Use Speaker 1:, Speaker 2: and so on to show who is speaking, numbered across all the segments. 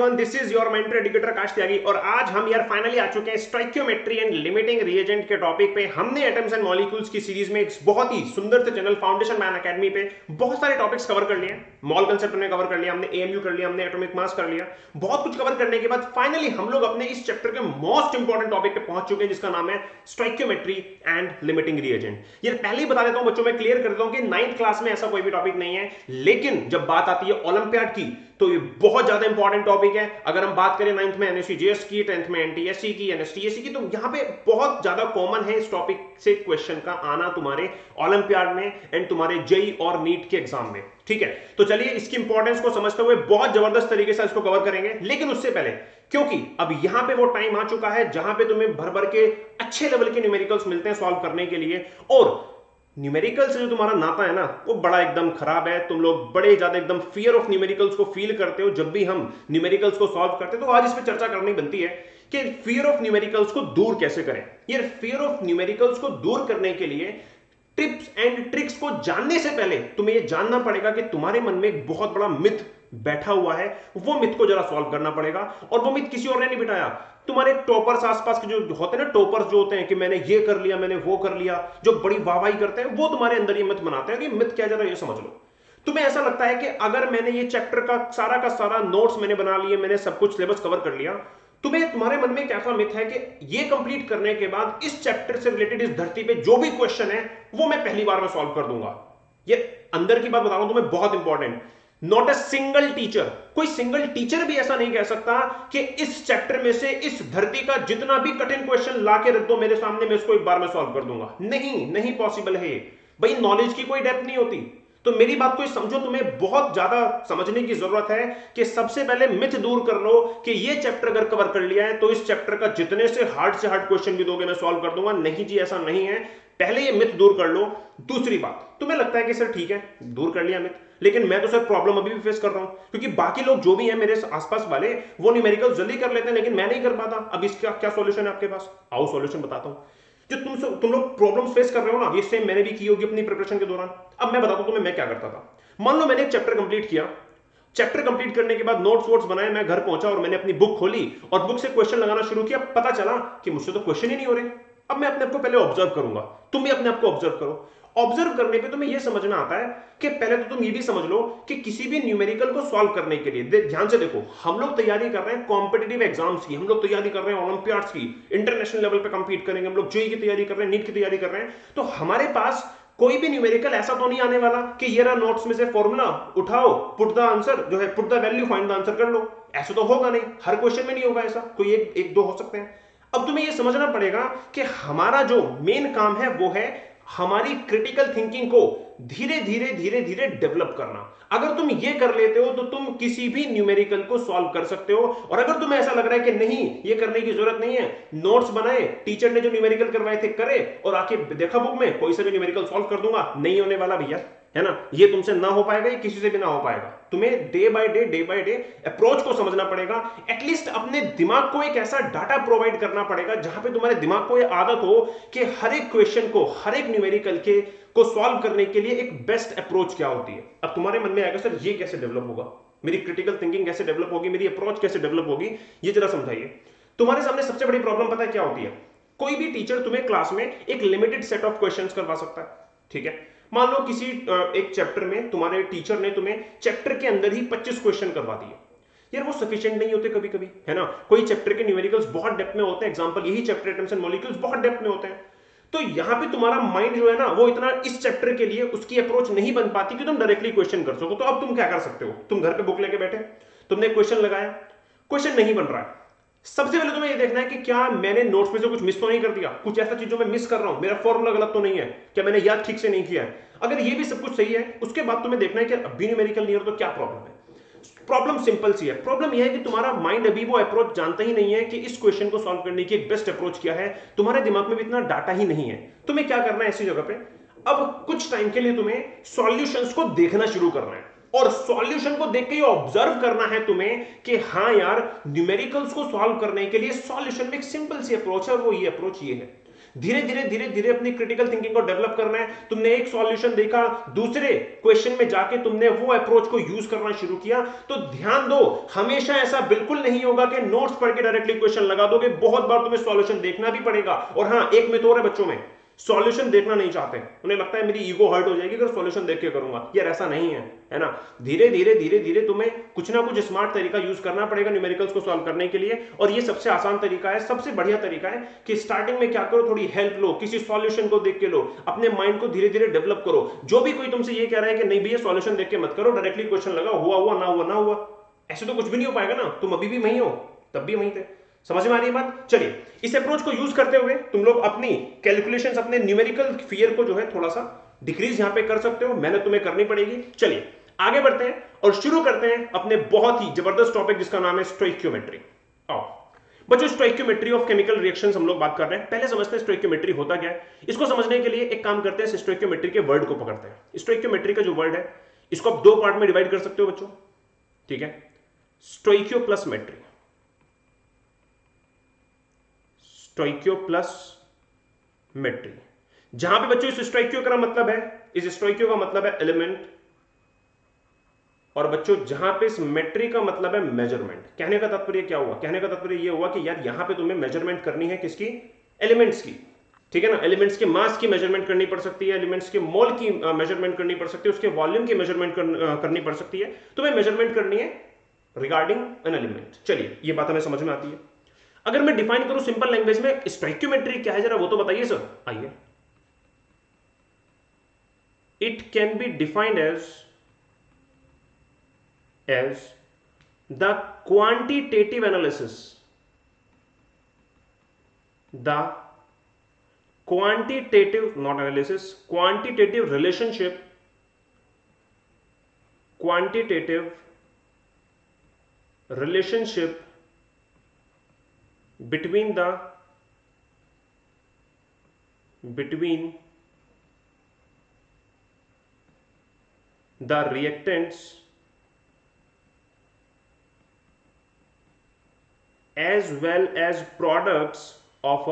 Speaker 1: Everyone, this is your mentor educator Aakash Tyagi और आज हम यार फाइनली आ चुके हैं स्टोइकियोमेट्री एंड लिमिटिंग रिएजेंट के टॉपिक पे। हमने एटम्स एंड मॉलिक्यूल्स की सीरीज में एक बहुत ही सुंदर से चैनल फाउंडेशन मैन एकेडमी पे बहुत सारे टॉपिक्स कवर कर लिए हैं। मॉल कंसेप्ट हमने कवर कर लिया, हमने एएमयू कर लिया, हमने एटॉमिक मास कर लिया। बहुत कुछ कवर करने के बाद फाइनली हम लोग अपने इस चैप्टर के मोस्ट इंपॉर्टेंट टॉपिक पे पहुंच चुके हैं, जिसका नाम है स्टोइकियोमेट्री एंड लिमिटिंग रिएजेंट। ये पहले ही बता देता हूं बच्चों, मैं क्लियर कर देता हूं कि 9th क्लास में ऐसा कोई भी टॉपिक नहीं है, लेकिन जब बात आती है ओलंपियाड की तो ये बहुत ज्यादा इंपॉर्टेंट टॉपिक है। अगर हम बात करें 9th में एनएससीजेएस की, 10th में एनटीएससी की, एनएसटीएससी की, तो यहां पे बहुत ज्यादा कॉमन है इस टॉपिक से क्वेश्चन का आना तुम्हारे ओलंपियाड में एंड तुम्हारे जेई और नीट के एग्जाम में। ठीक है, तो चलिए इसकी इंपॉर्टेंस को समझते हुए बहुत जबरदस्त तरीके से इसको कवर करेंगे। लेकिन उससे पहले, क्योंकि अब यहां पे वो टाइम आ चुका है जहां पे तुम्हें भर भर के अच्छे लेवल के न्यूमेरिकल्स मिलते हैं सॉल्व करने के लिए, और न्यूमेरिकल से जो तुम्हारा नाता है ना वो बड़ा एकदम खराब है। तुम लोग बड़े ज्यादा एकदम फियर ऑफ न्यूमेरिकल्स को फील करते हो जब भी हम न्यूमेरिकल्स को सॉल्व करते हैं। तो आज इस पे चर्चा करनी बनती है कि फियर ऑफ न्यूमेरिकल्स को दूर कैसे करें। ये फियर ऑफ न्यूमेरिकल्स को दूर करने के लिए टिप्स एंड ट्रिक्स को जानने से पहले तुम्हें यह जानना पड़ेगा कि तुम्हारे मन में एक बहुत बड़ा मिथ बैठा हुआ है, वो मिथ को जरा सॉल्व करना पड़ेगा। और वो मिथ किसी और ने नहीं बिठाया, तुम्हारे टॉपर्स आसपास के जो होते हैं ना, टॉपर्स जो होते हैं कि मैंने ये कर लिया, मैंने वो कर लिया, जो बड़ी वाहवाही करते हैं, वो तुम्हारे अंदर ये मिथ बनाते हैं कि मिथ क्या, जरा ये समझ लो। तुम्हें ऐसा लगता है कि अगर मैंने ये चैप्टर का सारा नोट्स मैंने बना लिए, मैंने सब कुछ सिलेबस कवर कर लिया, तुम्हारे मन में एक ऐसा मिथ है कि ये कंप्लीट करने के बाद इस चैप्टर से रिलेटेड इस धरती पे जो भी क्वेश्चन है वो मैं पहली बार में सॉल्व कर दूंगा। ये अंदर की बात बता रहा हूं तुम्हें, बहुत important. Not a single teacher, कोई सिंगल टीचर भी ऐसा नहीं कह सकता कि इस चैप्टर में से इस धरती का जितना भी कठिन क्वेश्चन ला के रख दो मेरे सामने, मैं उसको एक बार में सॉल्व कर दूंगा। नहीं पॉसिबल है भाई, नॉलेज की कोई डेप्थ नहीं होती। तो मेरी बात को समझो, तुम्हें बहुत ज्यादा समझने की जरूरत है कि सबसे पहले मिथ दूर कर लो कि ये चैप्टर अगर कवर कर लिया है तो इस चैप्टर का जितने से हार्ड क्वेश्चन भी दोगे मैं सॉल्व कर दूंगा। नहीं जी, ऐसा नहीं है। पहले ये मिथ दूर कर लो। दूसरी बात, तुम्हें लगता है कि सर ठीक है दूर कर लिया मिथ, लेकिन मैं तो सर प्रॉब्लम अभी भी फेस कर रहा हूं, क्योंकि बाकी लोग जो भी हैं मेरे आसपास वाले वो न्यूमेरिकल जल्दी कर लेते हैं, लेकिन मैं नहीं कर पाता। अब इसका क्या सॉल्यूशन है आपके पास? आओ सॉल्यूशन बताता हूं। जो तुम लोग प्रॉब्लम फेस कर रहे हो ना, ये सेम मैंने भी की होगी अपनी प्रिपरेशन के दौरान। अब मैं बताता हूं तुम्हें मैं क्या करता था। मान लो मैंने एक चैप्टर कंप्लीट किया, चैप्टर कंप्लीट करने के बाद नोट्स वोट्स बनाए, मैं घर पहुंचा और मैंने अपनी बुक खोली और बुक से क्वेश्चन लगाना शुरू किया। पता चला कि मुझसे तो क्वेश्चन ही नहीं हो रहे। अब मैं अपने आप को पहले ऑब्जर्व करूंगा, तुम भी अपने आप को ऑब्जर्व करो। ऑब्जर्व करने पे तुम्हें यह समझना आता है कि पहले तो तुम ये भी समझ लो कि किसी भी न्यूमेरिकल को सॉल्व करने के लिए ध्यान से देखो, हम लोग तैयारी कर रहे हैं कॉम्पिटिटिव एग्जाम्स की, हम लोग तैयारी कर रहे हैं ओलंपियाड्स की, इंटरनेशनल लेवल पे कंपीट करेंगे, हम लोग जेईई की तैयारी कर रहे हैं, नीट की तैयारी कर रहे हैं। तो हमारे पास कोई भी न्यूमेरिकल ऐसा तो नहीं आने वाला कि ये रहा नोट्स में से फॉर्मूला उठाओ, पुट द आंसर जो है, put the value, find the answer कर लो। ऐसा तो होगा नहीं, हर क्वेश्चन में नहीं होगा ऐसा, कोई एक दो हो सकते हैं। अब तुम्हें यह समझना पड़ेगा कि हमारा जो मेन काम है वो है हमारी क्रिटिकल थिंकिंग को धीरे धीरे डेवलप करना। अगर तुम ये कर लेते हो तो तुम किसी भी न्यूमेरिकल को सॉल्व कर सकते हो। और अगर तुम्हें ऐसा लग रहा है कि नहीं ये करने की जरूरत नहीं है, नोट्स बनाए, टीचर ने जो न्यूमेरिकल करवाए थे करे और आके देखा बुक में कोई सा भी न्यूमेरिकल सॉल्व कर दूंगा, नहीं होने वाला भैया, है ना। ये तुमसे ना हो पाएगा, ये किसी से भी ना हो पाएगा। तुम्हें डे बाय डे अप्रोच को समझना पड़ेगा। एटलीस्ट अपने दिमाग को एक ऐसा डाटा प्रोवाइड करना पड़ेगा जहां पे तुम्हारे दिमाग को यह आदत हो कि हर एक क्वेश्चन को, हर एक न्यूमेरिकल को सॉल्व करने के लिए एक बेस्ट अप्रोच क्या होती है। अब तुम्हारे मन में आएगा सर ये कैसे डेवलप होगा, मेरी क्रिटिकल थिंकिंग कैसे डेवलप होगी, मेरी अप्रोच कैसे डेवलप होगी, ये जरा समझाइए। तुम्हारे सामने सबसे बड़ी प्रॉब्लम पता है क्या होती है? कोई भी टीचर तुम्हें क्लास में एक लिमिटेड सेट ऑफ क्वेश्चंस करवा सकता है, ठीक है। मान लो किसी एक चैप्टर में तुम्हारे टीचर ने तुम्हें चैप्टर के अंदर ही 25 क्वेश्चन करवा दिए। यार वो सफिशिएंट नहीं होते कभी कभी, है ना। कोई चैप्टर के न्यूमेरिकल्स बहुत डेप्थ में होते हैं, एग्जांपल यही चैप्टर एटम्स एंड मॉलिक्यूल्स बहुत डेप्थ में होते हैं। तो यहां पे तुम्हारा माइंड जो है ना वो इतना इस चैप्टर के लिए उसकी अप्रोच नहीं बन पाती कि तुम डायरेक्टली क्वेश्चन कर सको। तो अब तुम क्या कर सकते हो? तुम घर पे बुक लेके बैठे, तुमने क्वेश्चन लगाया, क्वेश्चन नहीं बन रहा है। सबसे पहले तुम्हें यह देखना है कि क्या मैंने नोट्स में से कुछ मिस तो नहीं कर दिया, कुछ ऐसा चीज जो मैं मिस कर रहा हूं, मेरा फॉर्मूला गलत तो नहीं है, क्या मैंने याद ठीक से नहीं किया है। अगर ये भी सब कुछ सही है, उसके बाद तुम्हें देखना है कि अभी न्यूमेरिकल नहीं हो तो क्या प्रॉब्लम है। प्रॉब्लम सिंपल सी है। प्रॉब्लम यह है कि तुम्हारा माइंड अभी वो अप्रोच जानता ही नहीं है कि इस क्वेश्चन को सॉल्व करने की एक बेस्ट अप्रोच क्या है। तुम्हारे दिमाग में भी इतना डाटा ही नहीं है। तुम्हें क्या करना है ऐसी जगह पे, अब कुछ टाइम के लिए तुम्हें सॉल्यूशंस को देखना शुरू करना है और सॉल्यूशन को देख के ये ऑब्जर्व करना है तुम्हें कि हाँ यार, न्यूमेरिकल्स को सॉल्व करने के लिए सॉल्यूशन में एक सिंपल सी अप्रोच है और वो ये अप्रोच ये है। धीरे धीरे धीरे धीरे अपनी क्रिटिकल थिंकिंग को डेवलप करना है। तुमने एक सॉल्यूशन देखा, दूसरे क्वेश्चन में जाके तुमने वो अप्रोच को यूज करना शुरू किया। तो ध्यान दो, हमेशा ऐसा बिल्कुल नहीं होगा कि नोट्स पढ़ के डायरेक्टली क्वेश्चन लगा दोगे। बहुत बार तुम्हें सॉल्यूशन देखना भी पड़ेगा। और हां, एक मिथ और है बच्चों में, सॉल्यूशन देखना नहीं चाहते, उन्हें लगता है मेरी ईगो हर्ट हो जाएगी अगर सॉल्यूशन देख के करूंगा। यार ऐसा नहीं है ना। धीरे धीरे धीरे धीरे तुम्हें कुछ ना कुछ स्मार्ट तरीका यूज करना पड़ेगा न्यूमेरिकल्स को सॉल्व करने के लिए। और ये सबसे आसान तरीका है, सबसे बढ़िया तरीका है कि स्टार्टिंग में क्या करो, थोड़ी हेल्प लो, किसी सॉल्यूशन को देख के लो, अपने माइंड को धीरे धीरे डेवलप करो। जो भी कोई तुमसे ये कह रहा है कि नहीं भैया सॉल्यूशन देख के मत करो, डायरेक्टली क्वेश्चन लगाओ, हुआ हुआ, ना हुआ ना हुआ, ऐसे तो कुछ भी नहीं हो पाएगा ना। तुम अभी भी वहीं हो, तब भी वहीं थे। समझ में आ रही है बात? चलिए, इस अप्रोच को यूज करते हुए तुम लोग अपनी कैलकुलेशंस, अपने न्यूमेरिकल फियर को जो है थोड़ा सा डिक्रीज यहां पे कर सकते हो। मेहनत तुम्हें करनी पड़ेगी। चलिए आगे बढ़ते हैं और शुरू करते हैं अपने बहुत ही जबरदस्त टॉपिक जिसका नाम है स्टोइकियोमेट्री। आओ बच्चों, स्टोइकियोमेट्री ऑफ केमिकल रिएक्शंस हम लोग बात कर रहे हैं। पहले समझते हैं स्टोइकियोमेट्री होता क्या है। इसको समझने के लिए एक काम करते हैं, स्टोइकियोमेट्री के वर्ड को पकड़ते हैं। स्टोइकियोमेट्री का जो वर्ड है इसको आप दो पार्ट में डिवाइड कर सकते हो बच्चों, ठीक है। स्टोइकियो प्लस मेट्री, स्टोइकियो प्लस मेट्री। जहां पे बच्चों इस स्टोइकियो का मतलब है, इस स्टोइकियो का मतलब है एलिमेंट, और बच्चों जहां पे इस मेट्री का मतलब है मेजरमेंट। कहने का तात्पर्य क्या हुआ? कहने का तात्पर्य यह हुआ कि यार यहां पे तुम्हें मेजरमेंट करनी है किसकी? एलिमेंट्स की, ठीक है ना। एलिमेंट्स के मास की मेजरमेंट करनी पड़ सकती है, एलिमेंट्स के मोल की मेजरमेंट करनी पड़ सकती है, उसके वॉल्यूम की मेजरमेंट करनी पड़ सकती है। तुम्हें मेजरमेंट करनी है रिगार्डिंग एन एलिमेंट। चलिए ये बात हमें समझ में आती है। अगर मैं डिफाइन करूं सिंपल लैंग्वेज में स्टोइकियोमेट्री क्या है, जरा वो तो बताइए सर। आइए, it can be defined as the quantitative analysis, the quantitative, not analysis, quantitative relationship, quantitative relationship between the reactants as well as products of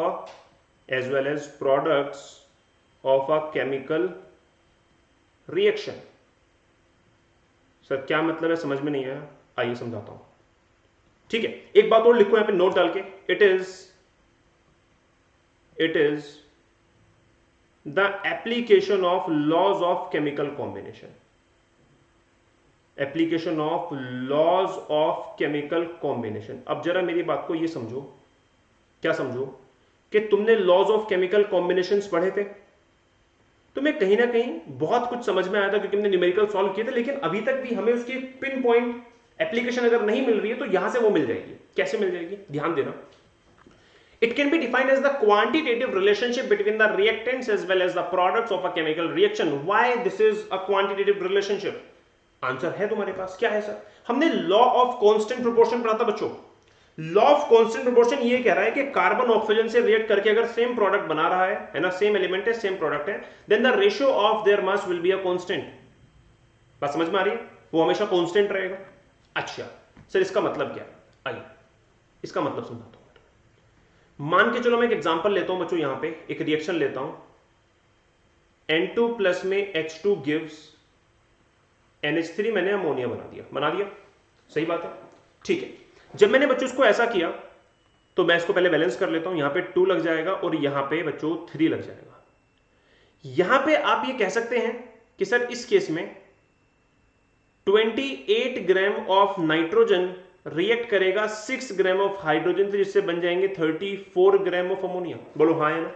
Speaker 1: a chemical reaction। Sir क्या मतलब है, समझ में नहीं आया, आइए समझाता हूं। ठीक है, एक बात और लिखो यहां पे नोट डाल के, it is the application of laws of chemical combination, application of laws of chemical combination. अब जरा मेरी बात को ये समझो, क्या समझो कि तुमने लॉज ऑफ केमिकल कॉम्बिनेशंस पढ़े थे, तुम्हें कहीं ना कहीं बहुत कुछ समझ में आया था क्योंकि हमने न्यूमेरिकल सॉल्व किए थे, लेकिन अभी तक भी हमें उसकी पिन पॉइंट एप्लीकेशन अगर नहीं मिल रही है तो यहां से वो मिल जाएगी। कैसे मिल जाएगी, ध्यान देना। It can be defined as the quantitative relationship between the reactants as well as the products of a chemical reaction. Why this is a quantitative relationship? Answer है तुम्हारे पास, क्या है सर? हमने लॉ ऑफ कांस्टेंट प्रोपोर्शन पढ़ा था बच्चों। Law of constant proportion ये कह रहा है कि कार्बन ऑक्सीजन से रिएक्ट करके अगर सेम प्रोडक्ट बना रहा है ना, सेम एलिमेंट है, सेम प्रोडक्ट है, then the ratio of their mass will be a constant. बात समझ में आ रही है? वो हमेशा कांस्टेंट रहेगा। अच्छा सर, इसका मतलब क्या है? आइए इसका मतलब समझाता हूं। मान के चलो मैं एक एग्जांपल लेता हूं बच्चों, यहां पे एक रिएक्शन लेता हूं, N2 प्लस में H2 गिव्स NH3, मैंने अमोनिया बना दिया, सही बात है, ठीक है। जब मैंने बच्चों इसको ऐसा किया तो मैं इसको पहले बैलेंस कर लेता हूं, यहां पे 2 लग जाएगा और यहां पे बच्चों 3 लग जाएगा। यहां पे आप ये कह सकते हैं कि सर इस केस में 28 ग्राम ऑफ नाइट्रोजन रिएक्ट करेगा 6 ग्राम ऑफ हाइड्रोजन से, जिससे बन जाएंगे 34 ग्राम ऑफ अमोनिया। बोलो हाँ है ना?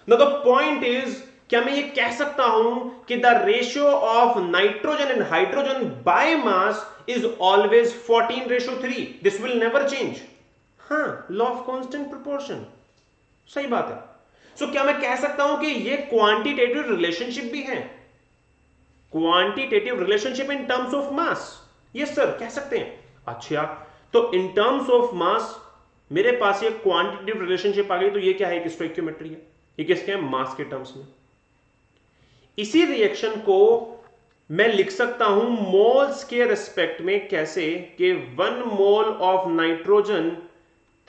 Speaker 1: Now the point is, क्या मैं ये कह सकता हूं कि the ratio of nitrogen and hydrogen by mass is always 14:3? This will never change. हाँ, लॉ ऑफ कांस्टेंट प्रोपोर्शन, सही बात है। सो क्या मैं कह सकता हूं कि ये क्वांटिटेटिव रिलेशनशिप भी है? Quantitative relationship in terms of mass, yes sir, कह सकते हैं। अच्छा, तो इन टर्म्स ऑफ मास मेरे पास ये क्वांटिटेटिव रिलेशनशिप आ गई, तो ये क्या है? एक स्टोइकियोमेट्री है। ये किसके है? मास के टर्म्स में। इसी रिएक्शन को मैं लिख सकता हूं मोल्स के रिस्पेक्ट में, कैसे कि 1 mole of nitrogen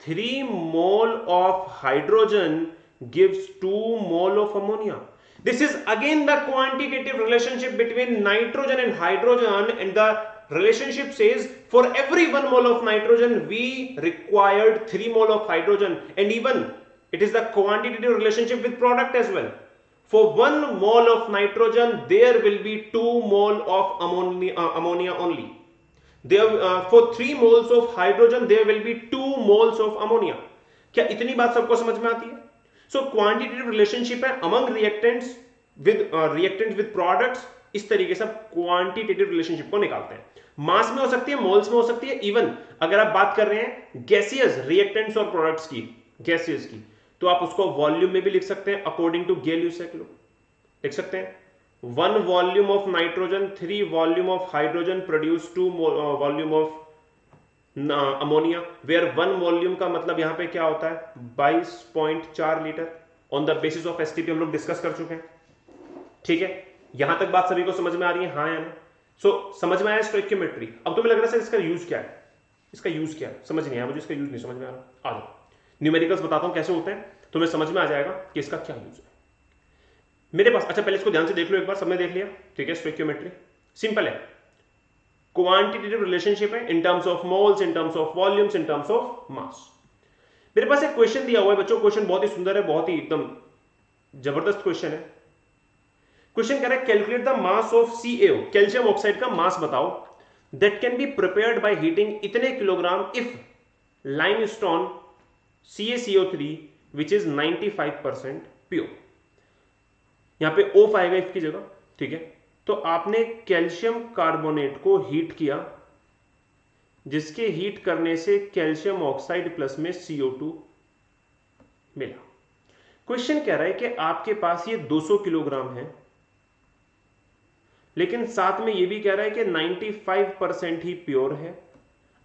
Speaker 1: 3 mole of hydrogen gives 2 mole of ammonia. This is again the quantitative relationship between nitrogen and hydrogen, and the relationship says for every 1 mole of nitrogen we required 3 mole of hydrogen, and even it is the quantitative relationship with product as well. For 1 mole of nitrogen there will be 2 mole of ammonia only. There for 3 moles of hydrogen there will be 2 moles of ammonia. क्या इतनी बात सबको समझ में आती है? सो quantitative relationship है among reactants with products. इस तरीके से क्वांटिटेटिव रिलेशनशिप को निकालते हैं. मास में हो सकती है, मोल्स में हो सकती है, इवन अगर आप बात कर रहे हैं गैसियस रिएक्टेंट्स और प्रोडक्ट्स की, गैसियस की, तो आप उसको वॉल्यूम में भी लिख सकते हैं अकॉर्डिंग टू गेल-ल्यूसेक लॉ. लिख सकते हैं 1 volume of nitrogen 3 volume of hydrogen produce 2 volume of ammonia, where 1 volume का मतलब यहां पे क्या होता है 22.4 litre. On the basis of STP हम लोग डिस्कस कर चुके हैं. ठीक है, यहां तक बात सभी को समझ में आ रही है, हाँ या नहीं? सो समझ में आया स्टोइकियोमेट्री. अब तुम्हें लग रहा है इसका यूज क्या है, इसका यूज क्या है, समझ नहीं आया मुझे, इसका यूज नहीं समझ में आ रहा. आ जाओ न्यूमेरिकल्स बताता हूं कैसे होते हैं, तुम्हें समझ में आ जाएगा कि इसका क्या यूज है मेरे पास. अच्छा पहले इसको ध्यान से देख लो एक बार, सबने देख लिया? ठीक है, स्टोइकियोमेट्री सिंपल है, क्वांटिटेटिव रिलेशनशिप है in terms of moles, in terms of volumes, in terms of mass. मेरे पास एक क्वेश्चन दिया हुआ है बच्चों, क्वेश्चन बहुत ही सुंदर है, बहुत ही एकदम जबरदस्त क्वेश्चन है. क्वेश्चन कह रहा है calculate the mass of CaO, calcium oxide का मास बताओ, that can be prepared by heating इतने kilogram if limestone CaCO3 which is 95% pure. यहां पे O5 आएगा इफ की जगह. ठीक है, तो आपने कैल्शियम कार्बोनेट को हीट किया, जिसके हीट करने से कैल्शियम ऑक्साइड प्लस में CO2 मिला. क्वेश्चन कह रहा है कि आपके पास ये 200 किलोग्राम है, लेकिन साथ में ये भी कह रहा है कि 95% ही प्योर है.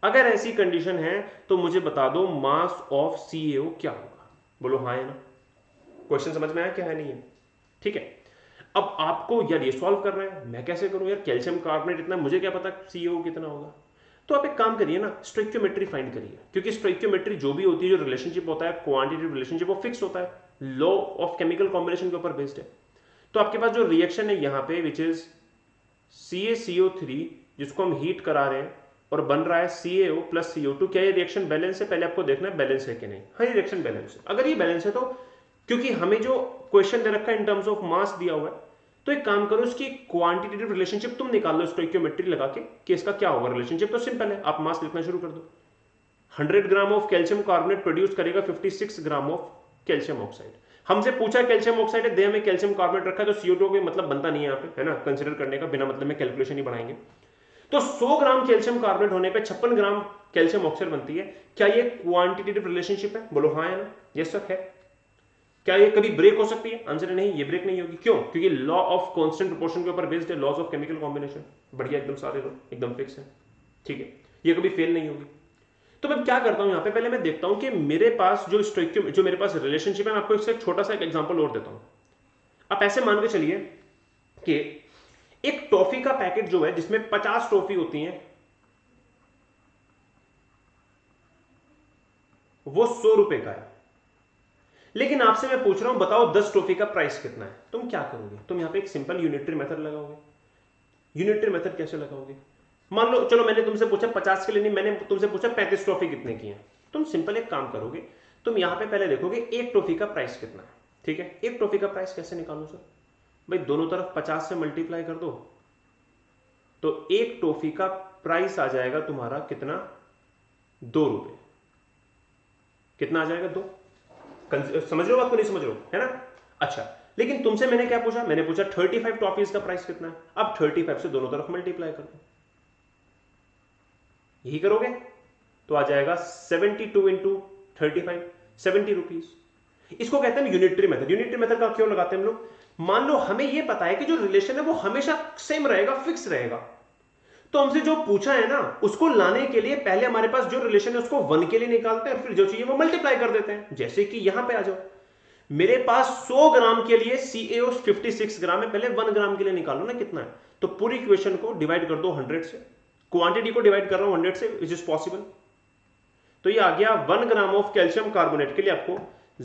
Speaker 1: अगर ऐसी कंडीशन है तो मुझे बता दो मास ऑफ CaO क्या होगा. बोलो हाँ है ना? क्वेश्चन समझ में आया क्या है, नहीं है? ठीक है, अब आपको यार ये सॉल्व कर रहे हैं, मैं कैसे करूं यार, कैल्शियम कार्बोनेट इतना, मुझे क्या पता CaO कितना होगा. तो आप एक काम करिए ना, स्टोइकियोमेट्री फाइंड करिए, क्योंकि स्टोइकियोमेट्री जो भी होती है, जो रिलेशनशिप होता है क्वांटिटेटिव रिलेशनशिप, वो फिक्स होता है, लॉ ऑफ केमिकल कॉम्बिनेशन के ऊपर बेस्ड है. तो आपके पास जो रिएक्शन है यहां पे विच इज CaCO3 जिसको हम हीट करा रहे हैं और बन रहा है CaO प्लस CO2, क्या ये रिएक्शन बैलेंस है? पहले आपको देखना है बैलेंस है कि नहीं. हाँ ये रिएक्शन बैलेंस है. अगर ये बैलेंस है तो, क्योंकि हमें जो क्वेश्चन दे रखा है इन टर्म्स ऑफ मास दिया हुआ है, तो एक काम करो इसकी क्वांटिटेटिव रिलेशनशिप तुम निकाल लो स्टोइकियोमेट्री लगा के कि इसका क्या होगा रिलेशनशिप. तो सिंपल है, आप मास लिखना शुरू कर दो. 100 gram of calcium carbonate produce करेगा 56 ग्राम ऑफ कैल्शियम ऑक्साइड. हमसे पूछा कैल्शियम ऑक्साइड है, देह में कैल्शियम कार्बोनेट रखा है, तो CO2 कोई मतलब बनता नहीं है यहाँ पे, है ना, कंसिडर करने का, बिना मतलब में कैलकुलेशन ही बनाएंगे. तो 100 ग्राम कैल्शियम कार्बोनेट होने पे 56 ग्राम कैल्शियम ऑक्साइड बनती है. क्या ये क्वांटिटेटिव रिलेशनशिप है? बोलो हाँ है ना? यस सर है. क्या ये कभी ब्रेक हो सकती है? आंसर है नहीं, ये ब्रेक नहीं होगी. क्यों? क्योंकि लॉ ऑफ कांस्टेंट प्रोपोर्शन के ऊपर बेस्ड है, लॉज ऑफ केमिकल कॉम्बिनेशन. बढ़िया, एकदम सारे लोग एकदम फिक्स है. ठीक है, ये कभी फेल नहीं होगी. तो मैं क्या करता हूं यहां पे, पहले मैं देखता हूं कि मेरे पास जो मेरे पास रिलेशनशिप है, मैं आपको इससे छोटा सा एक एग्जांपल और देता हूं. आप ऐसे मान के चलिए कि एक टॉफी का पैकेट जो है जिसमें 50 टॉफी होती हैं, वो 100 रुपए का है. लेकिन आपसे मैं पूछ रहा हूं बताओ 10 टॉफी का प्राइस कितना है. तुम क्या करोगे? तुम यहां पे एक सिंपल यूनिटरी मेथड लगाओगे. यूनिटरी मेथड कैसे लगाओगे? मान लो चलो मैंने तुमसे पूछा 50 के लिए नहीं, मैंने तुमसे पूछा 35 टॉफी कितने की है. तुम सिंपल एक काम करोगे, तुम यहां पे पहले देखोगे एक टॉफी का प्राइस कितना है. ठीक है, एक टॉफी का प्राइस कैसे निकालो सर? भाई दोनों तरफ 50 से मल्टीप्लाई कर दो, तो एक टॉफी का प्राइस आ जाएगा तुम्हारा कितना? 2 रुपए. कितना आ जाएगा? 2. समझ रहे हो बात को? नहीं समझ रहे हो, है ना? अच्छा, लेकिन तुमसे मैंने क्या पूछा? मैंने पूछा 35 टॉफीज का प्राइस कितना है. अब 35 से दोनों तरफ मल्टीप्लाई कर दो. यही करोगे तो आ जाएगा 72 इंटू 35, 70 रुपीज. इसको कहते हैं यूनिटरी मेथड. यूनिटरी मेथड का क्यों लगाते हैं हम लोग? मान लो हमें यह पता है कि जो रिलेशन है वो हमेशा सेम रहेगा, फिक्स रहेगा, तो हमसे जो पूछा है ना उसको लाने के लिए पहले हमारे पास जो रिलेशन है उसको 1 के लिए निकालते हैं, फिर जो चाहिए वो मल्टीप्लाई कर देते हैं. जैसे कि यहां पे आ जाओ, मेरे पास 100 ग्राम के लिए CaO 56 ग्राम है, पहले 1 ग्राम के लिए निकालो ना कितना है. तो पूरी इक्वेशन को डिवाइड कर दो 100 से, क्वांटिटी को डिवाइड कर रहा हूं 100 से, विच इज पॉसिबल. तो ये आ गया 1 ग्राम ऑफ कैल्शियम कार्बोनेट के लिए आपको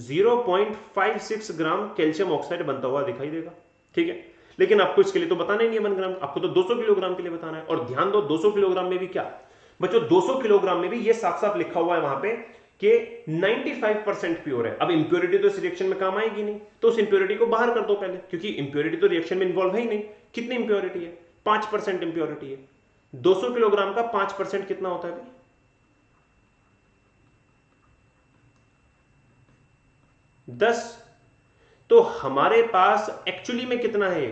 Speaker 1: 0.56 ग्राम कैल्शियम ऑक्साइड बनता हुआ दिखाई देगा। ठीक है, लेकिन आपको इसके लिए तो बताना ही नहीं है 1 ग्राम, आपको तो 200 किलोग्राम के लिए बताना है। और ध्यान दो 200 किलोग्राम में भी क्या बच्चों, 200 किलोग्राम में भी ये साफ साफ लिखा हुआ है वहां पे कि 95% प्योर है। अब इंप्योरिटी तो इस रिएक्शन में काम आएगी नहीं, तो उस इंप्योरिटी को बाहर कर दो पहले, क्योंकि इंप्योरिटी तो रिएक्शन में इन्वॉल्व है ही नहीं। कितनी इंप्योरिटी है? 5% इंप्योरिटी है। 200 किलोग्राम का 5% कितना होता है भाई? 10। तो हमारे पास एक्चुअली में कितना है?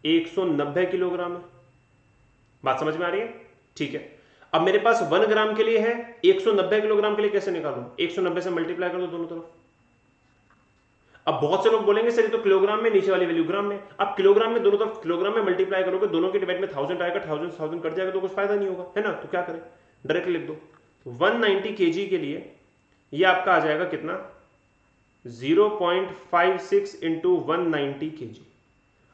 Speaker 1: 190 किलोग्राम है। बात समझ में आ रही है? ठीक है, अब मेरे पास 1 ग्राम के लिए है, 190 किलोग्राम के लिए कैसे निकालूं? 190 से मल्टीप्लाई कर दो दोनों तरफ। अब बहुत से लोग बोलेंगे सर ये तो किलोग्राम में, नीचे वाली वैल्यू ग्राम में। अब किलोग्राम में दोनों तरफ किलोग्राम में मल्टीप्लाई करोगे, दोनों के डिवाइड में 1000 आएगा, 1000 कट जाएगा तो कुछ फायदा नहीं होगा, है ना? तो क्या करें, डायरेक्ट लिख दो। 190 kg के लिए ये आपका आ जाएगा कितना? 0.56 इंटू 190 kg।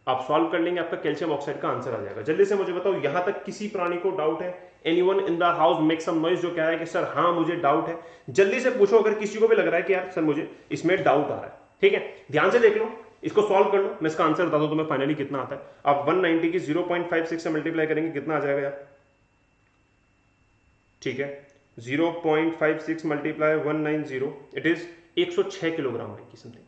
Speaker 1: आप सॉल्व कर लेंगे, आपका कैल्शियम ऑक्साइड का आंसर आ जाएगा। जल्दी से मुझे बताओ, यहां तक किसी प्राणी को डाउट है? Anyone in the house make some noise जो कह रहा है कि सर हाँ मुझे डाउट है। जल्दी से पूछो अगर किसी को भी लग रहा है कि यार सर मुझे इसमें डाउट आ रहा है। ठीक है, ध्यान से देख लो, इसको सॉल्व कर लो, मैं इसका आंसर बता दूं तुम्हें फाइनली कितना आता है। आप 190 की 0.56 से मल्टीप्लाई करेंगे, कितना आ जाएगा यार? ठीक है, 0.56 मल्टीप्लाई 190, इट इज 106 किलोग्राम की समथिंग।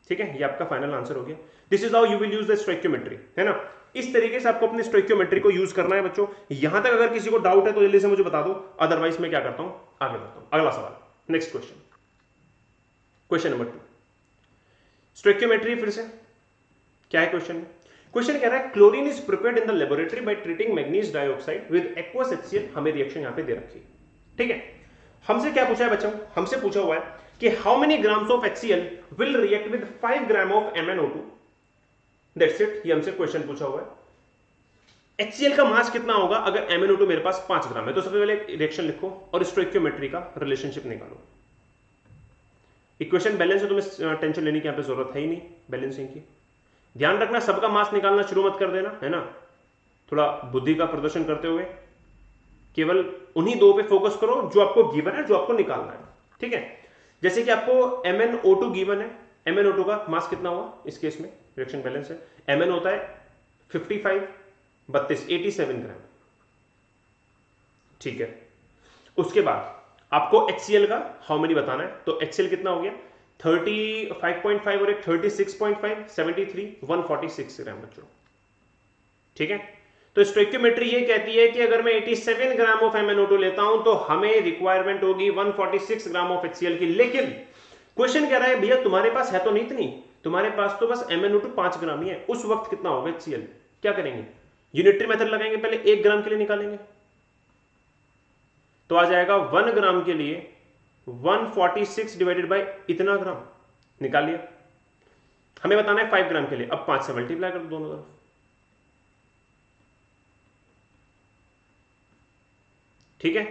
Speaker 1: ठीक है, ये आपका फाइनल आंसर हो गया। This is how you will use the stoichiometry, है ना? इस तरीके से आपको अपनी स्टोइकियोमेट्री को यूज करना है बच्चों। यहां तक अगर किसी को डाउट है तो जल्दी से मुझे बता दो, अदरवाइज मैं क्या करता हूं, आगे बढ़ता हूं। अगला सवाल, next question, question number 2, stoichiometry. फिर से क्या है क्वेश्चन में? क्वेश्चन कह रहा है chlorine is prepared in the laboratory by treating manganese dioxide with aqueous HCl। हमें रिएक्शन यहां पे दे रखी है। ठीक है, हमसे क्या पूछा है बच्चों? हमसे पूछा हुआ है कि how many grams of HCl will react with 5 gram of MnO2। That's it, ये हमसे क्वेश्चन पूछा हुआ है। HCl का मास कितना होगा अगर MnO2 मेरे पास 5 ग्राम है? तो सबसे पहले रिएक्शन लिखो और स्टोइकियोमेट्री का रिलेशनशिप निकालो। इक्वेशन बैलेंस है, तुम्हें टेंशन लेने की यहां पे जरूरत है ही नहीं बैलेंसिंग की। ध्यान रखना, सबका मास निकालना शुरू मत कर देना, है ना? थोड़ा बुद्धि का प्रदर्शन करते हुए केवल उन्हीं दो पे फोकस करो जो आपको गिवन है, जो आपको निकालना है। ठीक है, जैसे कि आपको MnO2 गिवन है, MnO2 का मास कितना हुआ इस केस में? रिएक्शन बैलेंस है, Mn होता है 55 32 87 ग्राम। ठीक है, उसके बाद आपको HCl का हाउ मेनी बताना है। तो HCl कितना हो गया? 35.5 और एक 36.5 73 146 ग्राम बच्चों। ठीक है, तो स्टोइकियोमेट्री ये कहती है कि अगर मैं 87 ग्राम ऑफ MnO2 लेता हूं तो हमें रिक्वायरमेंट होगी 146 ग्राम ऑफ HCl की। लेकिन क्वेश्चन कह रहा है भैया तुम्हारे पास है तो नहीं इतनी, तुम्हारे पास तो बस MnO2 5 ग्राम ही है। उस वक्त कितना होगा HCl? क्या करेंगे? यूनिटरी मेथड लगाएंगे, पहले 1 ग्राम के लिए निकालेंगे, तो आ जाएगा 1 ग्राम के लिए 146 डिवाइडेड बाय इतना ग्राम, निकाल लिया। हमें बताना है 5 ग्राम के लिए, अब 5 से मल्टीप्लाई कर दो दोनों तरफ। ठीक है,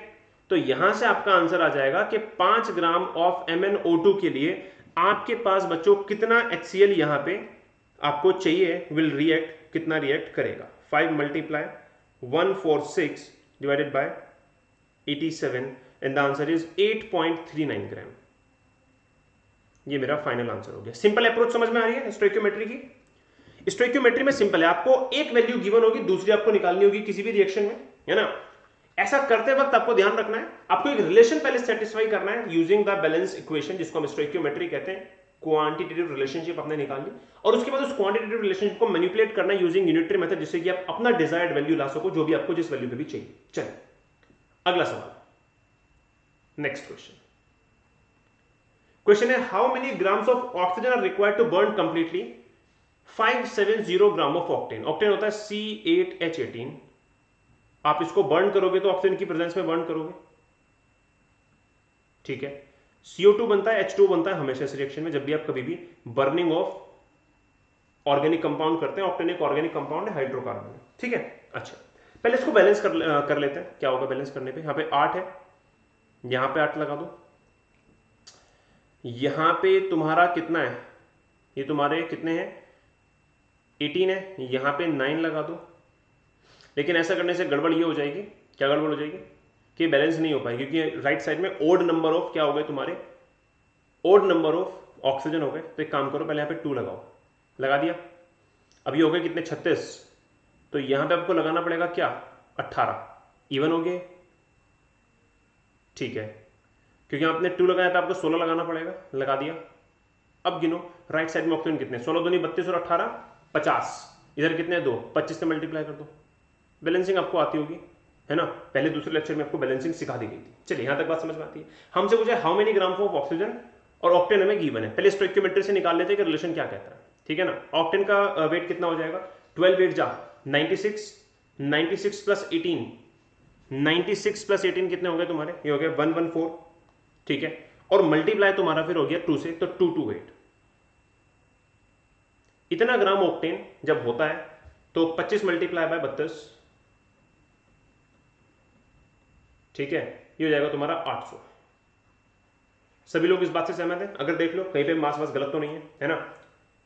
Speaker 1: तो यहां से आपका आंसर आ जाएगा कि 5 ग्राम ऑफ MnO2 के लिए आपके पास बच्चों कितना HCl यहां पे आपको चाहिए, विल रिएक्ट, कितना रिएक्ट करेगा? 5 multiply 146 divided by 87 and the answer is 8.39 ग्राम। ये मेरा फाइनल आंसर हो गया। सिंपल अप्रोच समझ में आ रही है स्टोइकियोमेट्री की? स्टोइकियोमेट्री में सिंपल है, आपको एक वैल्यू गिवन होगी, दूसरी आपको निकालनी होगी किसी भी रिएक्शन में, है ना? ऐसा करते वक्त आपको ध्यान रखना है, आपको एक रिलेशन पहले सेटिस्फाई करना है यूजिंग द बैलेंस इक्वेशन, जिसको हम स्टोइकियोमेट्री कहते हैं। क्वांटिटेटिव रिलेशनशिप आपने निकाल ली और उसके बाद उस क्वांटिटेटिव रिलेशनशिप को मैनिपुलेट करना है यूजिंग यूनिटरी मेथड, जिससे कि आप अपना डिजायर्ड वैल्यू ला सको, जो भी आपको जिस वैल्यू पे भी चाहिए। चलिए अगला सवाल, नेक्स्ट क्वेश्चन। क्वेश्चन है how many grams of oxygen are required to burn completely 570 gram of octane. Octane होता है C8H18। आप इसको बर्न करोगे तो ऑक्सीजन की प्रेजेंस में बर्न करोगे। ठीक है, CO2 बनता है, H2 बनता है हमेशा इस रिएक्शन में, जब भी आप कभी भी बर्निंग ऑफ ऑर्गेनिक कंपाउंड करते हैं। ऑक्टेन एक ऑर्गेनिक कंपाउंड है, हाइड्रोकार्बन है। ठीक है, अच्छा पहले इसको बैलेंस कर लेते हैं। क्या होगा बैलेंस करने पे? यहां पे 8 है, यहां पे 8 लगा दो, यहां पे तुम्हारा कितना है? ये तुम्हारे कितने हैं? 18 है, यहां पे 9 लगा दो। लेकिन ऐसा करने से गड़बड़ ये हो जाएगी, क्या गड़बड़ हो जाएगी कि बैलेंस नहीं हो पाएगी, क्योंकि राइट साइड में ओड नंबर ऑफ क्या हो गए तुम्हारे, ओड नंबर ऑफ ऑक्सीजन हो गए। तो एक काम करो, पहले यहाँ पे 2 लगाओ, लगा दिया। अभी हो गए कितने, 36, तो यहाँ पे आपको लगाना पड़ेगा क्या, 18, इवन हो गए, ठीक है, क्योंकि आपने 2 लगाया तो आपको 16 लगाना पड़ेगा, लगा दिया। अब गिनो राइट साइड में ऑक्सीजन कितने, 16 दूनी 32 और 18 50, इधर कितने 2, 25 से मल्टीप्लाई कर दो। बैलेंसिंग आपको आती होगी, है ना, पहले दूसरे लेक्चर में आपको बैलेंसिंग सिखा दी गई थी। चलिए यहां तक बात समझ में आती है। हमसे पूछा how many gram of oxygen और ऑक्टेन हमें गिवन है। पहले स्टोइकियोमेट्री से निकाल लेते हैं कि रिलेशन क्या कहता है, ठीक है ना। ऑक्टेन का वेट कितना हो जाएगा, 12 वेट जा 96, 96 प्लस 18, 96 प्लस 18 कितने हो गए तुम्हारे, ये हो गए 114, ठीक है, और मल्टीप्लाई तुम्हारा फिर हो गया 2 से, तो 228। इतना ग्राम ऑक्टेन जब होता है तो 25 मल्टीप्लाई बाय 32, ठीक है, ये हो जाएगा तुम्हारा 800। सभी लोग इस बात से सहमत हैं? अगर देख लो कहीं पे मास वास गलत तो नहीं है ना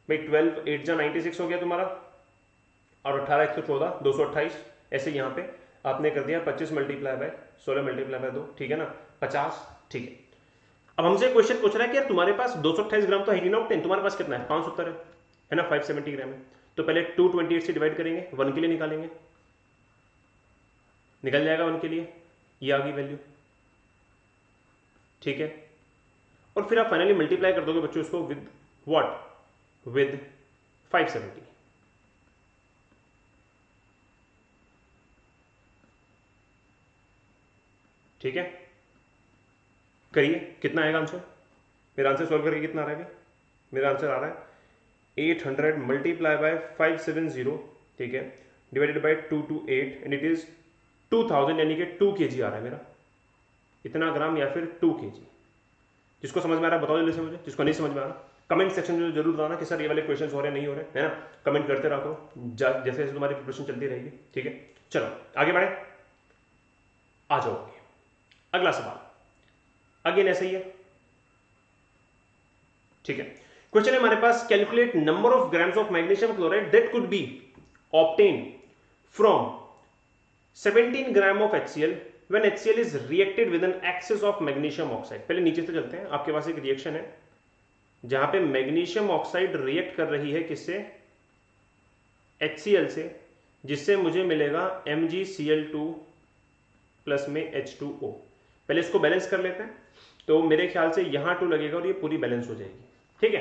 Speaker 1: भाई। 12 8 जा 96 हो गया तुम्हारा, और 18 114 228, ऐसे यहां पे आपने कर दिया 25 मल्टीप्लाई बाय 16 मल्टीप्लाई बाय 2, ठीक है ना, 50, ठीक है। अब हमसे क्वेश्चन पूछ रहा है कि यार तुम्हारे पास 228 ग्राम तो है नहीं ना ऑक्टेन, तुम्हारे पास कितना है, 570 है ना, 570 ग्राम है। तो पहले 228 से डिवाइड करेंगे, 1 के लिए निकालेंगे, निकल जाएगा 1 के लिए, ये आ गई वैल्यू, ठीक है। और फिर आप फाइनली मल्टीप्लाई कर दोगे बच्चों इसको विद व्हाट, विद 570, ठीक है। करिए कितना आएगा आंसर, मेरा आंसर सॉल्व करके कितना आ रहा है, मेरा आंसर आ रहा है 800 मल्टीप्लाई बाय 570, ठीक है, divided by 228 and it is 2000, यानी कि 2 kg आ रहा है मेरा, इतना ग्राम या फिर 2 kg। जिसको समझ में आ रहा है बताओ जल्दी से मुझे, जिसको नहीं समझ में आ रहा कमेंट सेक्शन में जरूर बताना कि सर ये वाले क्वेश्चन हो रहे हैं नहीं हो रहे, है ना। कमेंट करते रहो करो जैसे जैसे तुम्हारी प्रिपरेशन चलती रहेगी, ठीक है। चलो आगे बढ़े, आ जाओ अगला सवाल, अगेन ऐसे ही है, ठीक है। क्वेश्चन है हमारे पास, calculate number of grams of magnesium chloride that could be obtain from 17 gram of HCl when HCl is reacted with an excess of magnesium oxide। पहले नीचे से चलते हैं, आपके पास एक रिएक्शन है जहां पे मैग्नीशियम ऑक्साइड रिएक्ट कर रही है किससे, HCl से, जिससे मुझे मिलेगा MgCl2 प्लस में H2O। पहले इसको बैलेंस कर लेते हैं, तो मेरे ख्याल से यहां 2 लगेगा और ये पूरी बैलेंस हो जाएगी, ठीक है।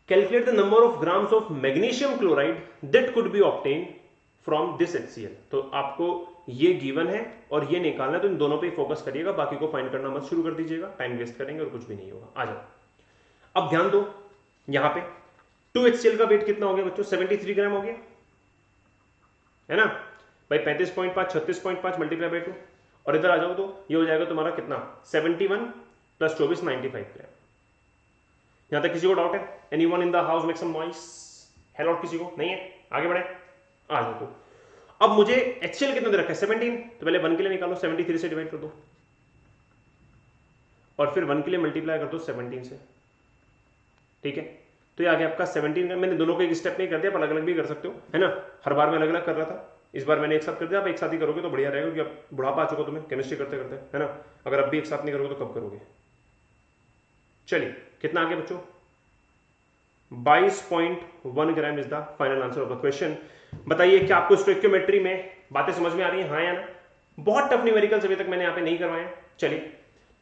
Speaker 1: Calculate the number of grams of magnesium chloride that could be obtain from this HCl। तो आपको ये गिवन है और ये निकालना है, तो इन दोनों पे फोकस करिएगा, बाकी को फाइंड करना मत शुरू कर दीजिएगा, टाइम वेस्ट करेंगे और कुछ भी नहीं होगा। आ जाओ, अब ध्यान दो, यहां पे 2HCl का वेट कितना हो गया बच्चों, 73 ग्राम हो गया, है ना भाई। 35.5 36.5 मल्टीप्लाई बाय 2, और इधर आ जाओ तो ये हो जाएगा तुम्हारा कितना, 71 प्लस 24 95 ग्राम। यहां तक किसी को डाउट है, anyone in the house make some noise, है डाउट किसी को, नहीं है, आगे बढ़े, आ जाओ। तो अब मुझे HCl कितना दे रखा है, 17, तो पहले 1 के लिए निकालो, 73 से डिवाइड कर दो, और फिर 1 के लिए मल्टीप्लाई कर दो 17 से, ठीक है। तो ये आ गया आपका 17। मैंने दोनों को एक स्टेप नहीं कर दिया, पर अलग अलग भी कर सकते हो, है ना। हर बार मैं अलग अलग कर रहा था, इस बार मैंने एक साथ कर दिया। आप एक साथ ही करोगे तो बढ़िया रहेगा, क्योंकि अब बुढ़ापा आ चुका तुम्हें केमिस्ट्री करते करते, है ना। अगर अब भी एक साथ नहीं करोगे तो कब करोगे। चलिए कितना आ गया बच्चों, 22.1 gram is the final answer of the question. बताइए क्या आपको स्टोइकियोमेट्री में बातें समझ में आ रही है, हाँ या ना। बहुत टफ न्यूमेरिकल्स अभी तक मैंने यहाँ पे नहीं करवाए। चलिए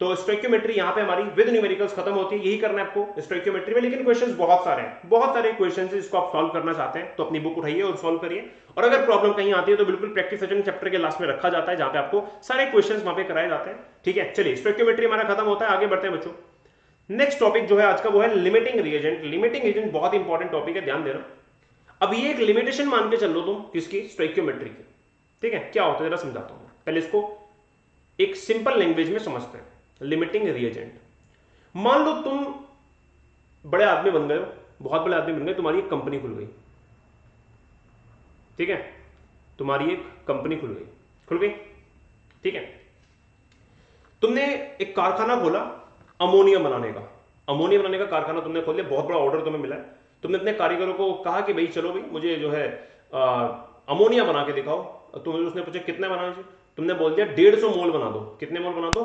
Speaker 1: तो स्टोइकियोमेट्री यहाँ पे हमारी विद न्यूमेरिकल्स खत्म होती है, यही करना है आपको स्टोइकियोमेट्री में। लेकिन क्वेश्चंस बहुत सारे हैं, बहुत सारे क्वेश्चंस जिसको आप सॉल्व करना चाहते हैं तो अपनी बुक उठाइए और सॉल्व करिए। और अगर प्रॉब्लम कहीं आती है तो बिल्कुल प्रैक्टिस सेशन चैप्टर के लास्ट में रखा जाता है, जहां पे आपको सारे क्वेश्चंस वहां पे कराए जाते हैं, ठीक है। चलिए स्टोइकियोमेट्री हमारा खत्म होता है, आगे बढ़ते हैं बच्चों। नेक्स्ट टॉपिक जो है आज का वो है लिमिटिंग रिएजेंट। लिमिटिंग एजेंट बहुत इंपॉर्टेंट टॉपिक है, ध्यान देना। अब ये एक लिमिटेशन मान के चल लो तुम, किसकी, स्टोइकियोमेट्री की, ठीक है। क्या होता है जरा समझाता हूं, पहले इसको एक सिंपल लैंग्वेज में समझते हैं। लिमिटिंग रिएजेंट, मान लो तुम बड़े आदमी बन गए हो, बहुत बड़े आदमी बन गए, तुम्हारी एक कंपनी खुल गई, ठीक है, तुम्हारी एक कंपनी खुल गई, ठीक है। तुमने एक कारखाना खोला अमोनिया बनाने का कारखाना तुमने खोल लिया, बहुत बड़ा ऑर्डर तुम्हें मिला है। तुमने अपने कारीगरों को कहा कि भाई चलो भाई मुझे जो है अमोनिया बना के दिखाओ तुम्हें उसने पूछा कितने बनाना चाहिए, तुमने बोल दिया 150 मोल बना दो। कितने मोल बना दो?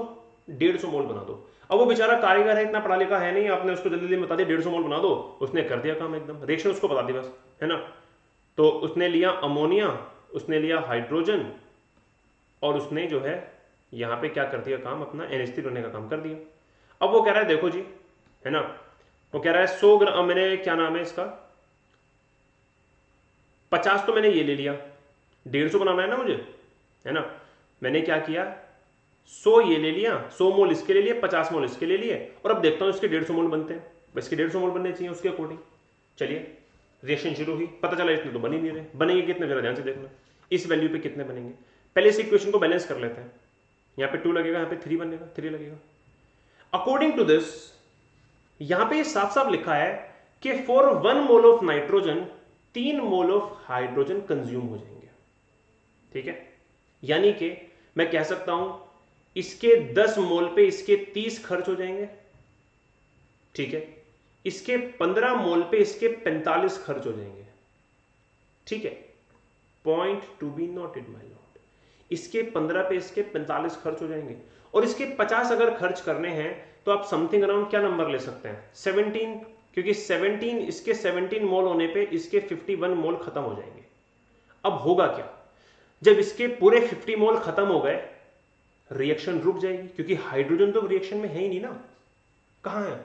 Speaker 1: 150 मोल बना दो। अब वो बेचारा कारीगर है, इतना पढ़ा लिखा है नहीं, आपने उसको जल्दी जल्दी बता दिया 150 मोल बना दो, उसने कर दिया काम एकदम, रिएक्शन उसको बता दी बस, है ना। तो उसने लिया अमोनिया, उसने लिया हाइड्रोजन, और उसने जो है यहां पे क्या कर दिया काम, अपना NH3 बनने का काम कर दिया। अब वो कह रहा है देखो जी, है ना, वो कह रहा है 100 ग्राम, मैंने क्या नाम है इसका, 50 तो मैंने ये ले लिया, 150 बनाना है ना मुझे, है ना। मैंने क्या किया, 100 ये ले लिया, 100 मोल इसके ले लिए, 50 मोल इसके ले लिए, और अब देखता हूं इसके 150 मोल बनते हैं, इसके 150 मोल बनने चाहिए उसके अकॉर्डिंग। चलिए रिएक्शन शुरू हुई, पता चला इसमें तो बन ही नहीं रहे। बनेंगे कितने, जरा ध्यान से देखना, इस वैल्यू पे कितने बनेंगे। पहले इस इक्वेशन को बैलेंस कर लेते हैं, यहाँ पे 2 लगेगा, यहाँ पे 3 बनेगा, 3 लगेगा। अकॉर्डिंग टू दिस यहां पे साफ साफ लिखा है कि for 1 mole of nitrogen 3 mole of hydrogen consume हो जाएंगे, ठीक है। यानी कि मैं कह सकता हूं इसके 10 मोल पे इसके 30 खर्च हो जाएंगे, ठीक है। इसके 15 मोल पे इसके 45 खर्च हो जाएंगे, ठीक है। Point to be noted my Lord, इसके 15 पे इसके 45 खर्च हो जाएंगे, और इसके 50 अगर खर्च करने हैं तो आप समथिंग अराउंड क्या नंबर ले सकते हैं, 17, क्योंकि 17 इसके 17 मोल होने पे इसके 51 मोल खत्म हो जाएंगे। अब होगा क्या, जब इसके पूरे 50 मोल खत्म हो गए, रिएक्शन रुक जाएगी, क्योंकि हाइड्रोजन तो रिएक्शन में है ही नहीं ना, कहां है